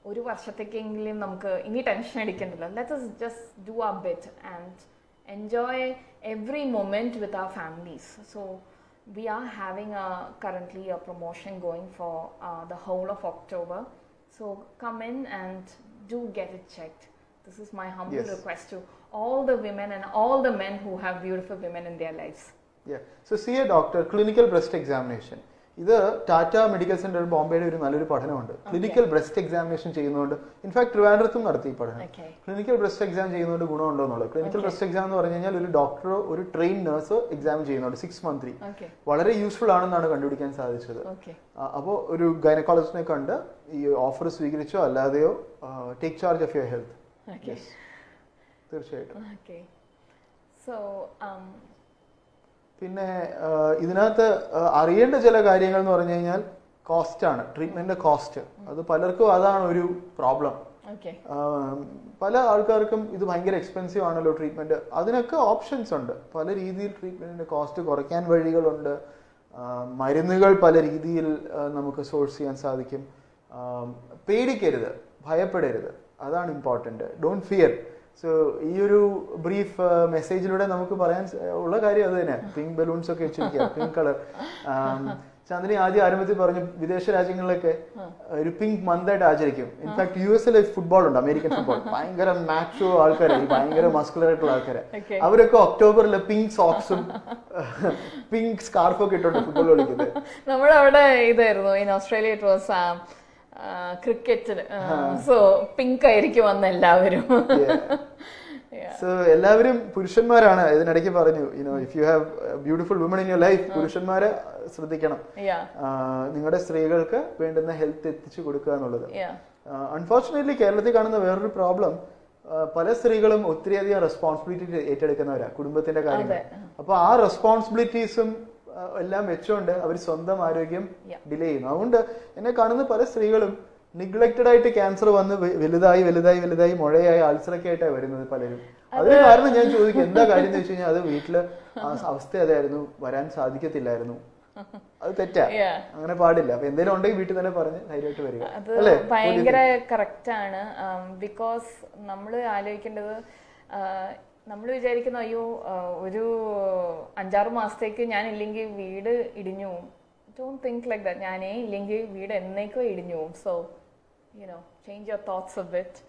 ഒരു വർഷത്തേക്കെങ്കിലും നമുക്ക് ഇനി tension അടിക്കണ്ടല്ലോ. Let us just do our bit and enjoy every moment with our families. So we are having currently a promotion going for the whole of October. So come in and do get it checked. This is my humble request to all the women and all the men who have beautiful women in their lives. Yeah. So see a doctor, clinical breast examination. ഇത് Tata medical centre ബോംബെയുടെ ഒരു നല്ലൊരു പഠനമുണ്ട്. Clinical breast examination ചെയ്യുന്നതുകൊണ്ട്, in fact ട്രിവാൻഡ്രത്തും നടത്തി ഈ പഠനം. Clinical breast exam ചെയ്യുന്നതുകൊണ്ട് ഗുണമുണ്ടോ എന്നുള്ളത്. Clinical breast exam എന്ന് പറഞ്ഞു കഴിഞ്ഞാൽ ഒരു ഡോക്ടറോ ഒരു ട്രെയിൻ നഴ്സോ എക്സാം ചെയ്യുന്നുണ്ട് 6 മന്ത്ലി. വളരെ യൂസ്ഫുൾ ആണെന്നാണ് കണ്ടുപിടിക്കാൻ സാധിച്ചത്. അപ്പോൾ ഒരു ഗൈനക്കോളജിസ്റ്റിനെ കണ്ട് ഈ ഓഫർ സ്വീകരിച്ചോ അല്ലാതെയോ take charge of your health. തീർച്ചയായിട്ടും. പിന്നെ ഇതിനകത്ത് അറിയേണ്ട ചില കാര്യങ്ങൾ എന്ന് പറഞ്ഞു കഴിഞ്ഞാൽ കോസ്റ്റ് ആണ്, ട്രീറ്റ്മെന്റിന്റെ കോസ്റ്റ്. അത് പലർക്കും അതാണ് ഒരു പ്രോബ്ലം. പല ആൾക്കാർക്കും ഇത് ഭയങ്കര എക്സ്പെൻസീവ് ആണല്ലോ ട്രീറ്റ്മെന്റ്. അതിനൊക്കെ ഓപ്ഷൻസ് ഉണ്ട്. പല രീതിയിൽ ട്രീറ്റ്മെന്റിന്റെ കോസ്റ്റ് കുറയ്ക്കാൻ വഴികളുണ്ട്. മരുന്നുകൾ പല രീതിയിൽ നമുക്ക് സോഴ്സ് ചെയ്യാൻ സാധിക്കും. പേടിക്കരുത്, ഭയപ്പെടരുത്, അതാണ് ഇമ്പോർട്ടന്റ്. Don't fear. സോ ഈ ഒരു ബ്രീഫ് മെസ്സേജിലൂടെ നമുക്ക് പറയാൻ ഉള്ള കാര്യം അത് തന്നെ. പിങ്ക് ബലൂൺസ് ഒക്കെ വെച്ചിരിക്കുക, പിങ്ക് കളർ. ചാന്ദിനി ആദ്യം ആരംഭത്തിൽ പറഞ്ഞു വിദേശ രാജ്യങ്ങളിലൊക്കെ ഒരു പിങ്ക് മന്തായിട്ട് ആചരിക്കും. ഇൻഫാക്ട് US ഫുട്ബോൾ ഉണ്ട്, അമേരിക്കൻ ഫുട്ബോൾ. ഭയങ്കര മാച്ചോ ആൾക്കാരാണ്, ഭയങ്കര മസ്കുലർ ആയിട്ടുള്ള ആൾക്കാരെ. അവരൊക്കെ ഒക്ടോബറിൽ പിങ്ക് സോക്സും പിങ്ക് സ്കാർഫും ഒക്കെ ഇട്ടോണ്ട് ഫുട്ബോൾ കളിക്കുന്നത്. നമ്മുടെ അവിടെ ഇതായിരുന്നു, ഇൻ ഓസ്ട്രേലിയ ഇറ്റ് വാസ് ക്രിക്കറ്റിന്. സോ പിങ്ക് ആയിരിക്കും വന്ന എല്ലാവരും. സോ എല്ലാവരും പുരുഷന്മാരാണ്. ഇതിനിടയ്ക്ക് പറഞ്ഞു, if you have beautiful woman in your life, പുരുഷന്മാരെ ശ്രദ്ധിക്കണം. നിങ്ങളുടെ സ്ത്രീകൾക്ക് വേണ്ടുന്ന ഹെൽത്ത് എത്തിച്ചു കൊടുക്കുക എന്നുള്ളത്. അൺഫോർച്ചുനേറ്റ്ലി കേരളത്തിൽ കാണുന്ന വേറൊരു പ്രോബ്ലം, പല സ്ത്രീകളും ഒത്തിരിയധികം റെസ്പോൺസിബിലിറ്റി ഏറ്റെടുക്കുന്നവരാ കുടുംബത്തിന്റെ കാര്യങ്ങൾ. അപ്പൊ ആ റെസ്പോൺസിബിലിറ്റീസും എല്ലാം വെച്ചുകൊണ്ട് അവർ സ്വന്തം ആരോഗ്യം ഡിലേ ചെയ്യുന്നു. അതുകൊണ്ട് എന്നെ കാണുന്ന പല സ്ത്രീകളും നിഗ്ലക്റ്റഡ് ആയിട്ട് ക്യാൻസർ വന്ന് വലുതായി വലുതായി വലുതായി മുഴയായി അൾസറൊക്കെ ആയിട്ടാണ് വരുന്നത് പലരും. അതിന് കാരണം ഞാൻ ചോദിക്കും എന്താ കാര്യം എന്ന് വെച്ച് കഴിഞ്ഞാൽ അത് വീട്ടില് അവസ്ഥ അതായിരുന്നു, വരാൻ സാധിക്കത്തില്ലായിരുന്നു. അത് തെറ്റാ, അങ്ങനെ പാടില്ല. അപ്പൊ എന്തെങ്കിലും ഉണ്ടെങ്കിൽ വീട്ടിൽ തന്നെ പറഞ്ഞ് ധൈര്യമായിട്ട് വരിക. അത് ഭയങ്കര കറക്റ്റ് ആണ്. ബിക്കോസ് നമ്മൾ ആലോചിക്കേണ്ടത്, നമ്മൾ വിചാരിക്കുന്നു അയ്യോ ഒരു 5-6 മാസത്തേക്ക് ഞാൻ ഇല്ലെങ്കിൽ വീട് ഇടിഞ്ഞു പോവും. Don't think like that. ഞാനേ ഇല്ലെങ്കിൽ വീട് എന്നേക്കോ ഇടിഞ്ഞു പോവും. So change your thoughts a bit.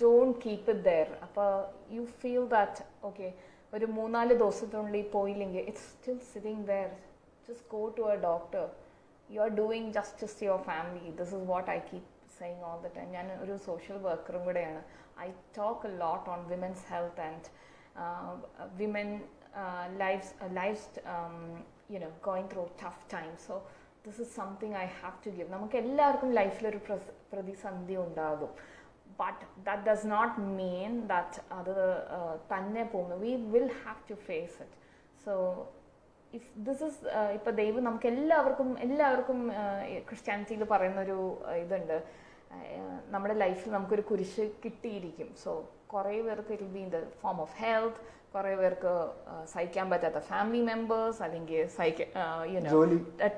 Don't keep it there. അപ്പോൾ യു ഫീൽ ദാറ്റ് ഓക്കെ ഒരു 3-4 ദിവസത്തിനുള്ളിൽ പോയില്ലെങ്കിൽ it's still sitting there. Just go to a doctor. You are doing justice to your family. This is what I keep saying all the time. ഞാൻ ഒരു social വർക്കറും കൂടെയാണ്. I talk a lot on women's health and women lives going through tough times. So this is something I have to give. നമുക്ക് എല്ലാവർക്കും ലൈഫിലൊരു പ്രതിസന്ധി ഉണ്ടാകും. But that does not mean that അത് തന്നെ പോകുന്നു. We will have to face it. So if this is ഇപ്പം ദൈവം നമുക്ക് എല്ലാവർക്കും ക്രിസ്ത്യാനിറ്റിയിൽ പറയുന്നൊരു ഇതുണ്ട്, നമ്മുടെ ലൈഫിൽ നമുക്കൊരു കുരിശ് കിട്ടിയിരിക്കും. സോ കുറേ പേർക്ക് it will be in the form of health, കുറേ പേർക്ക് സഹിക്കാൻ പറ്റാത്ത ഫാമിലി മെമ്പേഴ്സ്, അല്ലെങ്കിൽ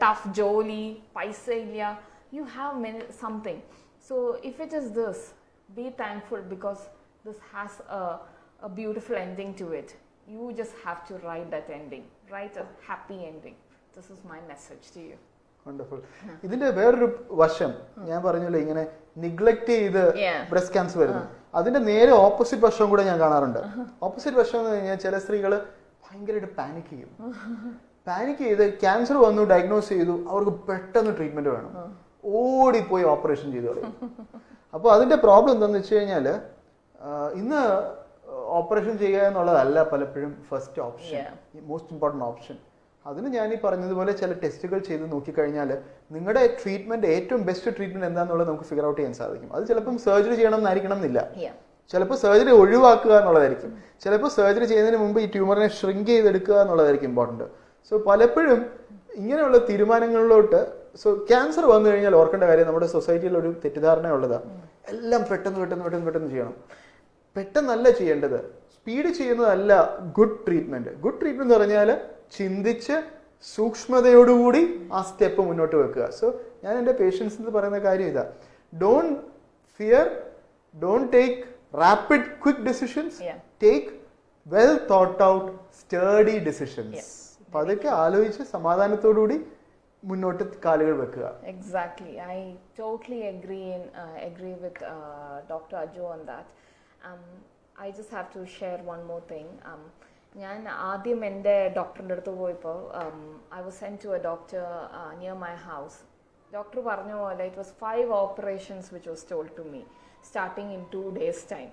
ടഫ് ജോലി, പൈസ ഇല്ല, you have something. So if it is this, be thankful because this has a beautiful ending to it. You just have to write that ending. Write a happy ending. This is my message to you. Wonderful. ഇതിന്റെ വേറൊരു വശം ഞാൻ പറഞ്ഞല്ലോ, ഇങ്ങനെ neglect ചെയ്ത് breast cancer വരുന്നു. അതിന്റെ നേരെ ഓപ്പോസിറ്റ് വശം കൂടെ ഞാൻ കാണാറുണ്ട്. ഓപ്പോസിറ്റ് വശം എന്ന് കഴിഞ്ഞാൽ ചില സ്ത്രീകൾ ഭയങ്കരമായിട്ട് പാനിക് ചെയ്യും. പാനിക് ചെയ്ത് ക്യാൻസർ വന്നു, ഡയഗ്നോസ് ചെയ്തു, അവർക്ക് പെട്ടെന്ന് ട്രീറ്റ്മെന്റ് വേണം, ഓടിപ്പോയി ഓപ്പറേഷൻ ചെയ്തു കളയും. അപ്പോൾ അതിന്റെ പ്രോബ്ലം എന്താണെന്ന് വെച്ച് കഴിഞ്ഞാൽ ഇന്ന് ഓപ്പറേഷൻ ചെയ്യുക എന്നുള്ളതല്ല പലപ്പോഴും first option, most important option. അതിന് ഞാൻ ഈ പറഞ്ഞതുപോലെ ചില ടെസ്റ്റുകൾ ചെയ്ത് നോക്കിക്കഴിഞ്ഞാൽ നിങ്ങളുടെ ട്രീറ്റ്മെന്റ്, ഏറ്റവും ബെസ്റ്റ് ട്രീറ്റ്മെന്റ് എന്താണെന്നുള്ളത് നമുക്ക് ഫിഗർ ഔട്ട് ചെയ്യാൻ സാധിക്കും. അത് ചിലപ്പം സർജറി ചെയ്യണം എന്നായിരിക്കണം എന്നില്ല, ചിലപ്പോൾ സർജറി ഒഴിവാക്കുക എന്നുള്ളതായിരിക്കും, ചിലപ്പോൾ സർജറി ചെയ്യുന്നതിന് മുമ്പ് ഈ ട്യൂമറിനെ ഷ്രിങ്ക് ചെയ്തെടുക്കുക എന്നുള്ളതായിരിക്കും ഇമ്പോർട്ടൻറ്റ്. സോ പലപ്പോഴും ഇങ്ങനെയുള്ള തീരുമാനങ്ങളിലോട്ട്, സോ ക്യാൻസർ വന്നു കഴിഞ്ഞാൽ ഓർക്കേണ്ട കാര്യം, നമ്മുടെ സൊസൈറ്റിയിൽ ഒരു തെറ്റിദ്ധാരണ ഉള്ളതാണ്, എല്ലാം പെട്ടെന്ന് ചെയ്യണം. പെട്ടെന്നല്ല ചെയ്യേണ്ടത്, സ്പീഡ് ചെയ്യുന്നതല്ല ഗുഡ് ട്രീറ്റ്മെന്റ്. ഗുഡ് ട്രീറ്റ്മെന്റ് എന്ന് പറഞ്ഞാൽ ചിന്തിച്ച് സൂക്ഷ്മതയോടുകൂടി ആ സ്റ്റെപ്പ് മുന്നോട്ട് വെക്കുക. സോ ഞാൻ എൻ്റെ പേഷ്യൻസിന് പറയുന്ന കാര്യം ഇതാ, don't fear, don't take rapid quick decisions, take well thought out steady decisions. അപ്പൊ അതൊക്കെ ആലോചിച്ച് സമാധാനത്തോടുകൂടി മുന്നോട്ട് കാലുകൾ വെക്കുക. Exactly. I totally agree with Dr. Aju on that. I just have to share one more thing. ഞാൻ ആദ്യം എൻ്റെ ഡോക്ടറിൻ്റെ അടുത്ത് പോയപ്പോൾ I was sent to a doctor near my house. Doctor പറഞ്ഞ പോലെ it was 5 operations which was told to me starting in 2 days time.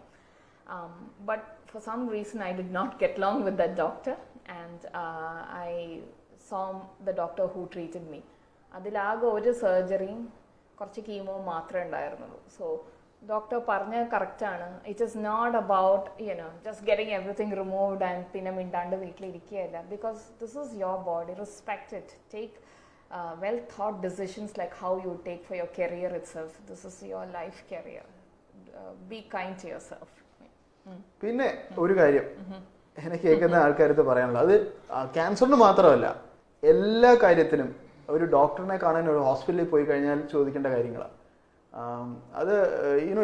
But for some reason I did not get along with that doctor and I saw the doctor who treated me. അതിലാകെ ഒരു സർജറിയും കുറച്ച് chemo മാത്രമേ ഉണ്ടായിരുന്നുള്ളൂ. So doctor പറഞ്ഞ കറക്റ്റാണ്. It is not about just getting everything removed and പിന്നെ മിണ്ടാണ്ട് വീട്ടിലിരിക്കുകയല്ല. Because this is your body, respect it, take well thought decisions like how you take for your career it self. This is your life career. Be kind to your self. പിന്നെ ഒരു കാര്യം എന്നെ കേൾക്കുന്ന ആൾക്കാരത്ത് പറയാനുള്ളത്, അത് ക്യാൻസറിന് മാത്രമല്ല, എല്ലാ കാര്യത്തിനും ഒരു ഡോക്ടറിനെ കാണാൻ ഒരു ഹോസ്പിറ്റലിൽ പോയി കഴിഞ്ഞാൽ ചോദിക്കേണ്ട കാര്യങ്ങളാണ്. അത്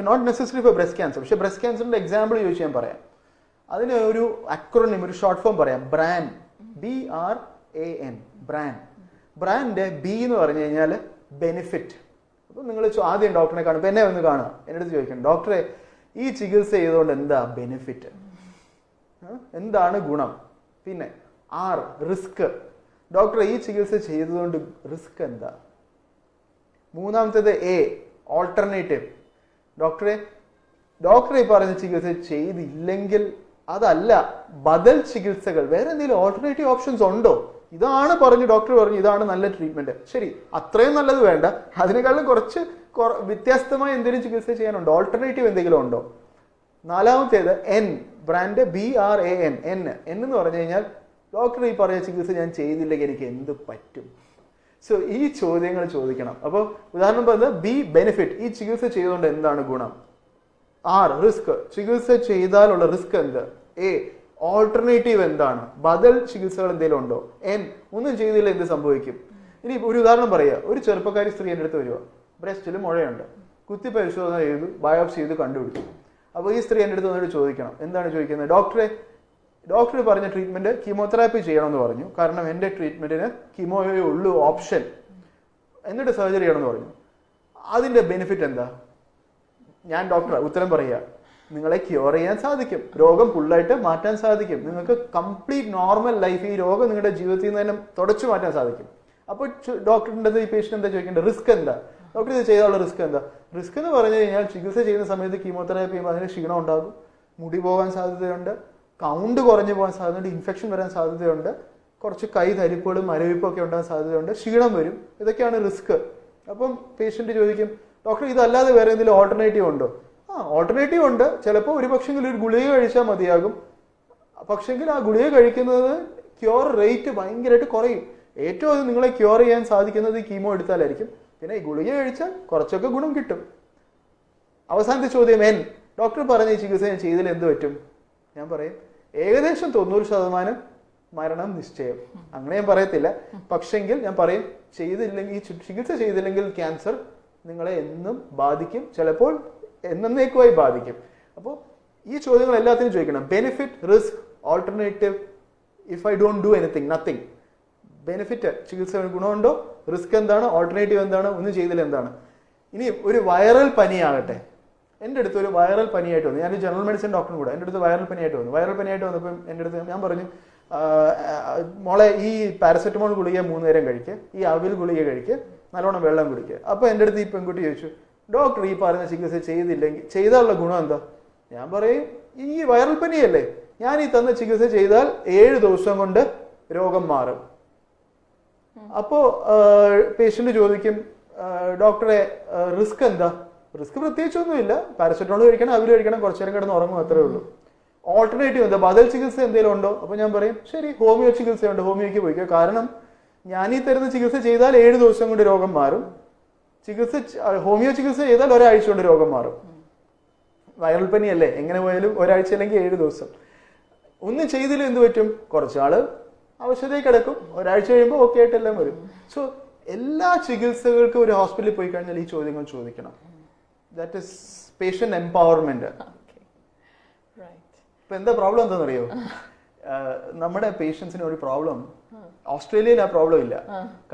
not necessary for breast cancer. പക്ഷേ ബ്രസ്റ്റ് ക്യാൻസറിന്റെ എക്സാമ്പിൾ ചോദിച്ച് ഞാൻ പറയാം. അതിന് ഒരു അക്രോണിം, ഒരു ഷോർട്ട് ഫോം പറയാം, BRAN, BRAN, bran. Brand B എന്ന് പറഞ്ഞു കഴിഞ്ഞാൽ ബെനിഫിറ്റ്. അപ്പം നിങ്ങൾ ആദ്യം ഡോക്ടറിനെ കാണുമ്പോൾ എന്നെ ഒന്ന് കാണുക, എൻ്റെ അടുത്ത് ചോദിക്കണം, ഡോക്ടറെ ഈ ചികിത്സ ചെയ്തുകൊണ്ട് എന്താ ബെനിഫിറ്റ്, എന്താണ് ഗുണം? പിന്നെ ആർ, റിസ്ക്. ഡോക്ടറെ ഈ ചികിത്സ ചെയ്തതുകൊണ്ട് റിസ്ക് എന്താ? മൂന്നാമത്തേത് എ, ഓൾട്ടർനേറ്റീവ്. ഡോക്ടറെ ഈ പറഞ്ഞ ചികിത്സ ചെയ്തില്ലെങ്കിൽ അതല്ല, ബദൽ ചികിത്സകൾ, വേറെ എന്തെങ്കിലും ഓൾട്ടർനേറ്റീവ് ഓപ്ഷൻസ് ഉണ്ടോ? ഇതാണ് പറഞ്ഞു, ഡോക്ടർ പറഞ്ഞു ഇതാണ് നല്ല ട്രീറ്റ്മെന്റ്. ശരി, അത്രയും നല്ലത് വേണ്ട, അതിനേക്കാളും കുറച്ച് വ്യത്യസ്തമായ എന്തെങ്കിലും ചികിത്സ ചെയ്യാനുണ്ടോ? ഓൾട്ടർനേറ്റീവ് എന്തെങ്കിലും ഉണ്ടോ? നാലാമത്തേത് എൻ, ബ്രാൻഡ് BRAN, എന്ന് പറഞ്ഞു കഴിഞ്ഞാൽ ഡോക്ടർ ഈ പറഞ്ഞ ചികിത്സ ഞാൻ ചെയ്തില്ലെങ്കിൽ എനിക്ക് എന്ത് പറ്റും? സോ ഈ ചോദ്യങ്ങൾ ചോദിക്കണം. അപ്പോൾ ഉദാഹരണം പറഞ്ഞത് ബി, ബെനിഫിറ്റ്, ഈ ചികിത്സ ചെയ്തുകൊണ്ട് എന്താണ് ഗുണം? ആർ, റിസ്ക്, ചികിത്സ ചെയ്താലുള്ള റിസ്ക് എന്ത്? എ, ഓൾട്ടർനേറ്റീവ് എന്താണ്? ബദൽ ചികിത്സകൾ എന്തെങ്കിലും ഉണ്ടോ? എൻ, ഒന്നും ചെയ്തില്ല എന്ത് സംഭവിക്കും? ഇനി ഒരു ഉദാഹരണം പറയുക, ഒരു ചെറുപ്പക്കാരി സ്ത്രീ എൻ്റെ അടുത്ത് വരിക, ബ്രസ്റ്റിൽ മുഴയുണ്ട്, കുത്തി പരിശോധന ചെയ്തു, ബയോപ്സി ചെയ്ത് കണ്ടുപിടിച്ചു. അപ്പോൾ ഈ സ്ത്രീ എൻ്റെ അടുത്ത് വന്നിട്ട് ചോദിക്കണം, എന്താണ് ചോദിക്കുന്നത്? ഡോക്ടർ പറഞ്ഞ ട്രീറ്റ്മെന്റ് കീമോതെറാപ്പി ചെയ്യണമെന്ന് പറഞ്ഞു, കാരണം എൻ്റെ ട്രീറ്റ്മെന്റിന് കീമോയേ ഉള്ളൂ ഓപ്ഷൻ, എന്നിട്ട് സർജറി ചെയ്യണമെന്ന് പറഞ്ഞു. അതിന്റെ ബെനിഫിറ്റ് എന്താ? ഞാൻ ഡോക്ടർ ഉത്തരം പറയുക, നിങ്ങളെ ക്യൂർ ചെയ്യാൻ സാധിക്കും, രോഗം ഫുള്ളായിട്ട് മാറ്റാൻ സാധിക്കും, നിങ്ങൾക്ക് കംപ്ലീറ്റ് നോർമൽ ലൈഫ്, ഈ രോഗം നിങ്ങളുടെ ജീവിതത്തിൽ നിന്ന് തന്നെ തുടച്ചു മാറ്റാൻ സാധിക്കും. അപ്പോൾ ഡോക്ടറിൻ്റെ ഈ പേഷ്യൻ്റ് എന്താ ചോദിക്കേണ്ടത്? റിസ്ക് എന്താ? ഡോക്ടർ ഇത് ചെയ്താലുള്ള റിസ്ക് എന്താ? റിസ്ക് എന്ന് പറഞ്ഞു കഴിഞ്ഞാൽ ചികിത്സ ചെയ്യുന്ന സമയത്ത് കീമോതെറാപ്പി ചെയ്യുമ്പോൾ അതിന് ക്ഷീണം ഉണ്ടാകും, മുടി പോകാൻ സാധ്യതയുണ്ട്, കൗണ്ട് കുറഞ്ഞു പോകാൻ സാധ്യതയുണ്ട്, ഇൻഫെക്ഷൻ വരാൻ സാധ്യതയുണ്ട്, കുറച്ച് കൈ തരിപ്പുകളും മരവിപ്പും ഒക്കെ ഉണ്ടാകാൻ സാധ്യതയുണ്ട്, ക്ഷീണം വരും. ഇതൊക്കെയാണ് റിസ്ക്. അപ്പം പേഷ്യന്റ് ചോദിക്കും, ഡോക്ടർ ഇതല്ലാതെ വേറെ എന്തെങ്കിലും ഓൾട്ടർനേറ്റീവ് ഉണ്ടോ? ഓൾട്ടർനേറ്റീവ് ഉണ്ട്. ചിലപ്പോൾ ഒരു പക്ഷെങ്കിൽ ഒരു ഗുളിക കഴിച്ചാൽ മതിയാകും, പക്ഷെങ്കിൽ ആ ഗുളിക കഴിക്കുന്നത് ക്യൂർ റേറ്റ് ഭയങ്കരമായിട്ട് കുറയും. ഏറ്റവും അത് നിങ്ങളെ ക്യൂർ ചെയ്യാൻ സാധിക്കുന്നത് ഈ കീമോ എടുത്താലായിരിക്കും. പിന്നെ ഈ ഗുളിക കഴിച്ചാൽ കുറച്ചൊക്കെ ഗുണം കിട്ടും. അവസാനത്തെ ചോദ്യം എൻ, ഡോക്ടർ പറഞ്ഞ ഈ ചികിത്സ ഞാൻ ചെയ്തതിൽ എന്ത് പറ്റും? ഞാൻ പറയും ഏകദേശം 90% മരണം നിശ്ചയം. അങ്ങനെ ഞാൻ പറയത്തില്ല, പക്ഷെങ്കിൽ ഞാൻ പറയും ചെയ്തില്ലെങ്കിൽ, ഈ ചികിത്സ ചെയ്തില്ലെങ്കിൽ ക്യാൻസർ നിങ്ങളെ എന്നും ബാധിക്കും, ചിലപ്പോൾ എന്നേക്കുമായി ബാധിക്കും. അപ്പോൾ ഈ ചോദ്യങ്ങൾ എല്ലാത്തിനും ചോദിക്കണം. Benefit, risk, alternative, if I don't do anything, nothing. Benefit, ചികിത്സ ഗുണമുണ്ടോ? റിസ്ക് എന്താണ്? ഓൾട്ടർനേറ്റീവ് എന്താണ്? ഒന്നും ചെയ്തില്ല എന്താണ്? ഇനി ഒരു വൈറൽ പനിയാകട്ടെ, എൻ്റെ അടുത്ത് ഒരു വൈറൽ പനിയായിട്ട് വന്നു, ഞാൻ ജനറൽ മെഡിസിൻ ഡോക്ടറും കൂടെ, എൻ്റെ അടുത്ത് വൈറൽ പനിയായിട്ട് വന്നു. വൈറൽ പനിയായിട്ട് വന്നപ്പോൾ എൻ്റെ അടുത്ത് ഞാൻ പറഞ്ഞു, മോളെ ഈ പാരസെറ്റമോൾ ഗുളിക 3 നേരം കഴിക്കുക, ഈ അവിൽ ഗുളിക കഴിക്കുക, നല്ലോണം വെള്ളം കുടിക്കുക. അപ്പോൾ എൻ്റെ അടുത്ത് ഈ പെൺകുട്ടി ചോദിച്ചു, ഡോക്ടർ ഈ പറഞ്ഞ ചികിത്സ ചെയ്താലുള്ള ഗുണം എന്താ? ഞാൻ പറയും ഈ വൈറൽ പനിയല്ലേ, ഞാൻ ഈ തന്ന ചികിത്സ ചെയ്താൽ 7 ദിവസം കൊണ്ട് രോഗം മാറും. അപ്പോ പേഷ്യന്റ് ചോദിക്കും, ഡോക്ടറെ റിസ്ക് എന്താ? റിസ്ക് പ്രത്യേകിച്ചൊന്നുമില്ല, പാരസെറ്റമോൾ കഴിക്കണം, അവിൽ കഴിക്കണം, കുറച്ചു നേരം കിടന്ന് ഉറങ്ങും, അത്രേ ഉള്ളൂ. ഓൾട്ടർനേറ്റീവ് എന്താ? ബദൽ ചികിത്സ എന്തെങ്കിലും ഉണ്ടോ? അപ്പൊ ഞാൻ പറയും ശരി, ഹോമിയോ ചികിത്സയുണ്ട്, ഹോമിയോക്ക് പോയിക്കോ, കാരണം ഞാൻ ഈ തരുന്ന ചികിത്സ ചെയ്താൽ 7 ദിവസം കൊണ്ട് രോഗം മാറും, ഹോമിയോ ചികിത്സ ചെയ്താൽ ഒരാഴ്ച കൊണ്ട് രോഗം മാറും. വൈറൽ പനിയല്ലേ, എങ്ങനെ പോയാലും ഒരാഴ്ച അല്ലെങ്കിൽ 7 ദിവസം. ഒന്നും ചെയ്തില്ല എന്ത് പറ്റും? കുറച്ചാള് ഔഷധയിൽ കിടക്കും, ഒരാഴ്ച കഴിയുമ്പോൾ ഓക്കെ ആയിട്ടെല്ലാം വരും. സോ എല്ലാ ചികിത്സകൾക്കും ഒരു ഹോസ്പിറ്റലിൽ പോയി കഴിഞ്ഞാൽ ഈ ചോദ്യങ്ങൾ ചോദിക്കണം. That is patient empowerment. ഇപ്പൊ എന്താ പ്രോബ്ലം എന്താണെന്നറിയോ? നമ്മുടെ പേഷ്യൻസിന് ഒരു പ്രോബ്ലം, ഓസ്ട്രേലിയയിൽ ആ പ്രോബ്ലം ഇല്ല.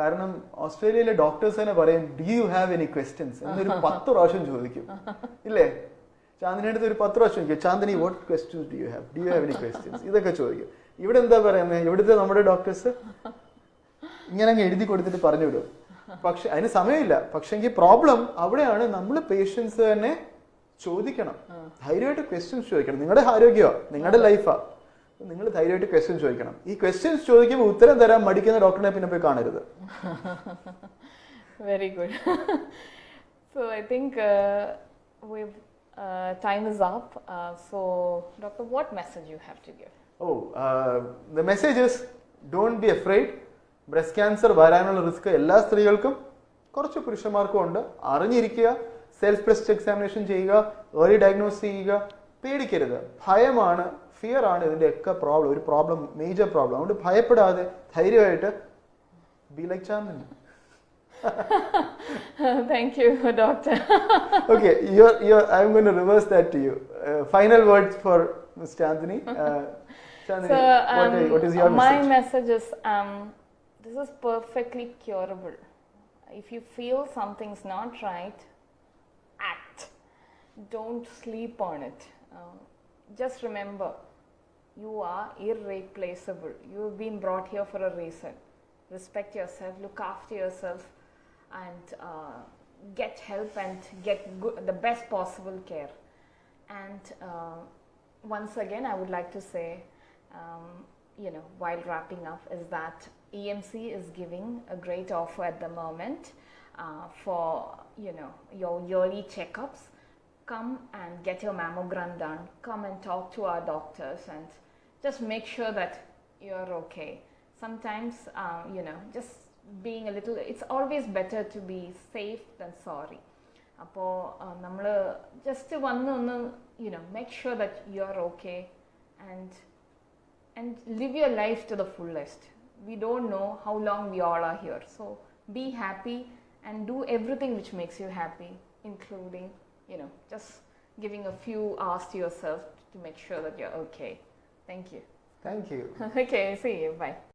കാരണം ഓസ്ട്രേലിയയിലെ ഡോക്ടേഴ്സ് തന്നെ പറയും, do you have any questions എന്നൊരു 10 പ്രാവശ്യം ചോദിക്കും, ഇല്ലേ? ചാന്ദിനി അടുത്ത് ഒരു 10 പ്രാവശ്യം ചോദിക്കും, Chandini what questions do you have any questions, ഇതൊക്കെ ചോദിക്കും. ഇവിടെ എന്താ പറയുന്നത്? ഇവിടുത്തെ നമ്മുടെ ഡോക്ടേഴ്സ് ഇങ്ങനെ അങ്ങ് എഴുതി കൊടുത്തിട്ട് പറഞ്ഞു വിടും. പക്ഷെ അതിന് സമയമില്ല. പക്ഷെങ്കിൽ പ്രോബ്ലം അവിടെയാണ്. നമ്മൾ പേഷ്യൻസ് തന്നെ ചോദിക്കണം, ധൈര്യമായിട്ട് ക്വസ്റ്റ്യൻസ് ചോദിക്കണം. നിങ്ങളുടെ ആരോഗ്യമാണ്, നിങ്ങളുടെ ലൈഫാണ്, നിങ്ങൾ ധൈര്യമായിട്ട് ക്വസ്റ്റ്യൻസ് ചോദിക്കണം. ഈ ക്വസ്റ്റ്യൻസ് ചോദിക്കുമ്പോൾ ഉത്തരം തരാൻ മടിക്കുന്ന ഡോക്ടറിനെ പിന്നെ പോയി കാണരുത്. Very good. So I think time is up. So doctor, what message you have to give? The message is, don't be afraid. Breast cancer വരാനുള്ള റിസ്ക് എല്ലാ സ്ത്രീകൾക്കും, കുറച്ച് പുരുഷന്മാർക്കും ഉണ്ട്. അറിഞ്ഞിരിക്കുക, സെൽഫ് ബ്രസ്റ്റ് എക്സാമിനേഷൻ ചെയ്യുക, ഏർലി ഡയഗ്നോസ് ചെയ്യുക, പേടിക്കരുത്. ഭയമാണ്, ഫിയർ ആണ് ഇതിന്റെ ഒക്കെ പ്രോബ്ലം, ഒരു പ്രോബ്ലം, മേജർ പ്രോബ്ലം. അതുകൊണ്ട് ഭയപ്പെടാതെ ധൈര്യമായിട്ട് be like Chandini. Thank you, doctor. Okay, I'm going to reverse that to you. Final words for Ms. Chandini. Chandini, So, what is your my message? message is, this is perfectly curable. If you feel something's not right, act. Don't sleep on it. Just remember, you are irreplaceable. You have been brought here for a reason. Respect yourself, look after yourself, and get help and get the best possible care. And once again, I would like to say, while wrapping up, is that EMC is giving a great offer at the moment for your yearly checkups. come and get your mammogram done, come and talk to our doctors and just make sure that you're okay. Sometimes, just being a little, it's always better to be safe than sorry. അപ്പോൾ നമ്മൾ just വന്ന് ഒന്ന് make sure that you're okay and live your life to the fullest. We don't know how long we all are here, so be happy and do everything which makes you happy, including just giving a few hours to yourself to make sure that you're okay. Thank you. Thank you. Okay, see you, bye.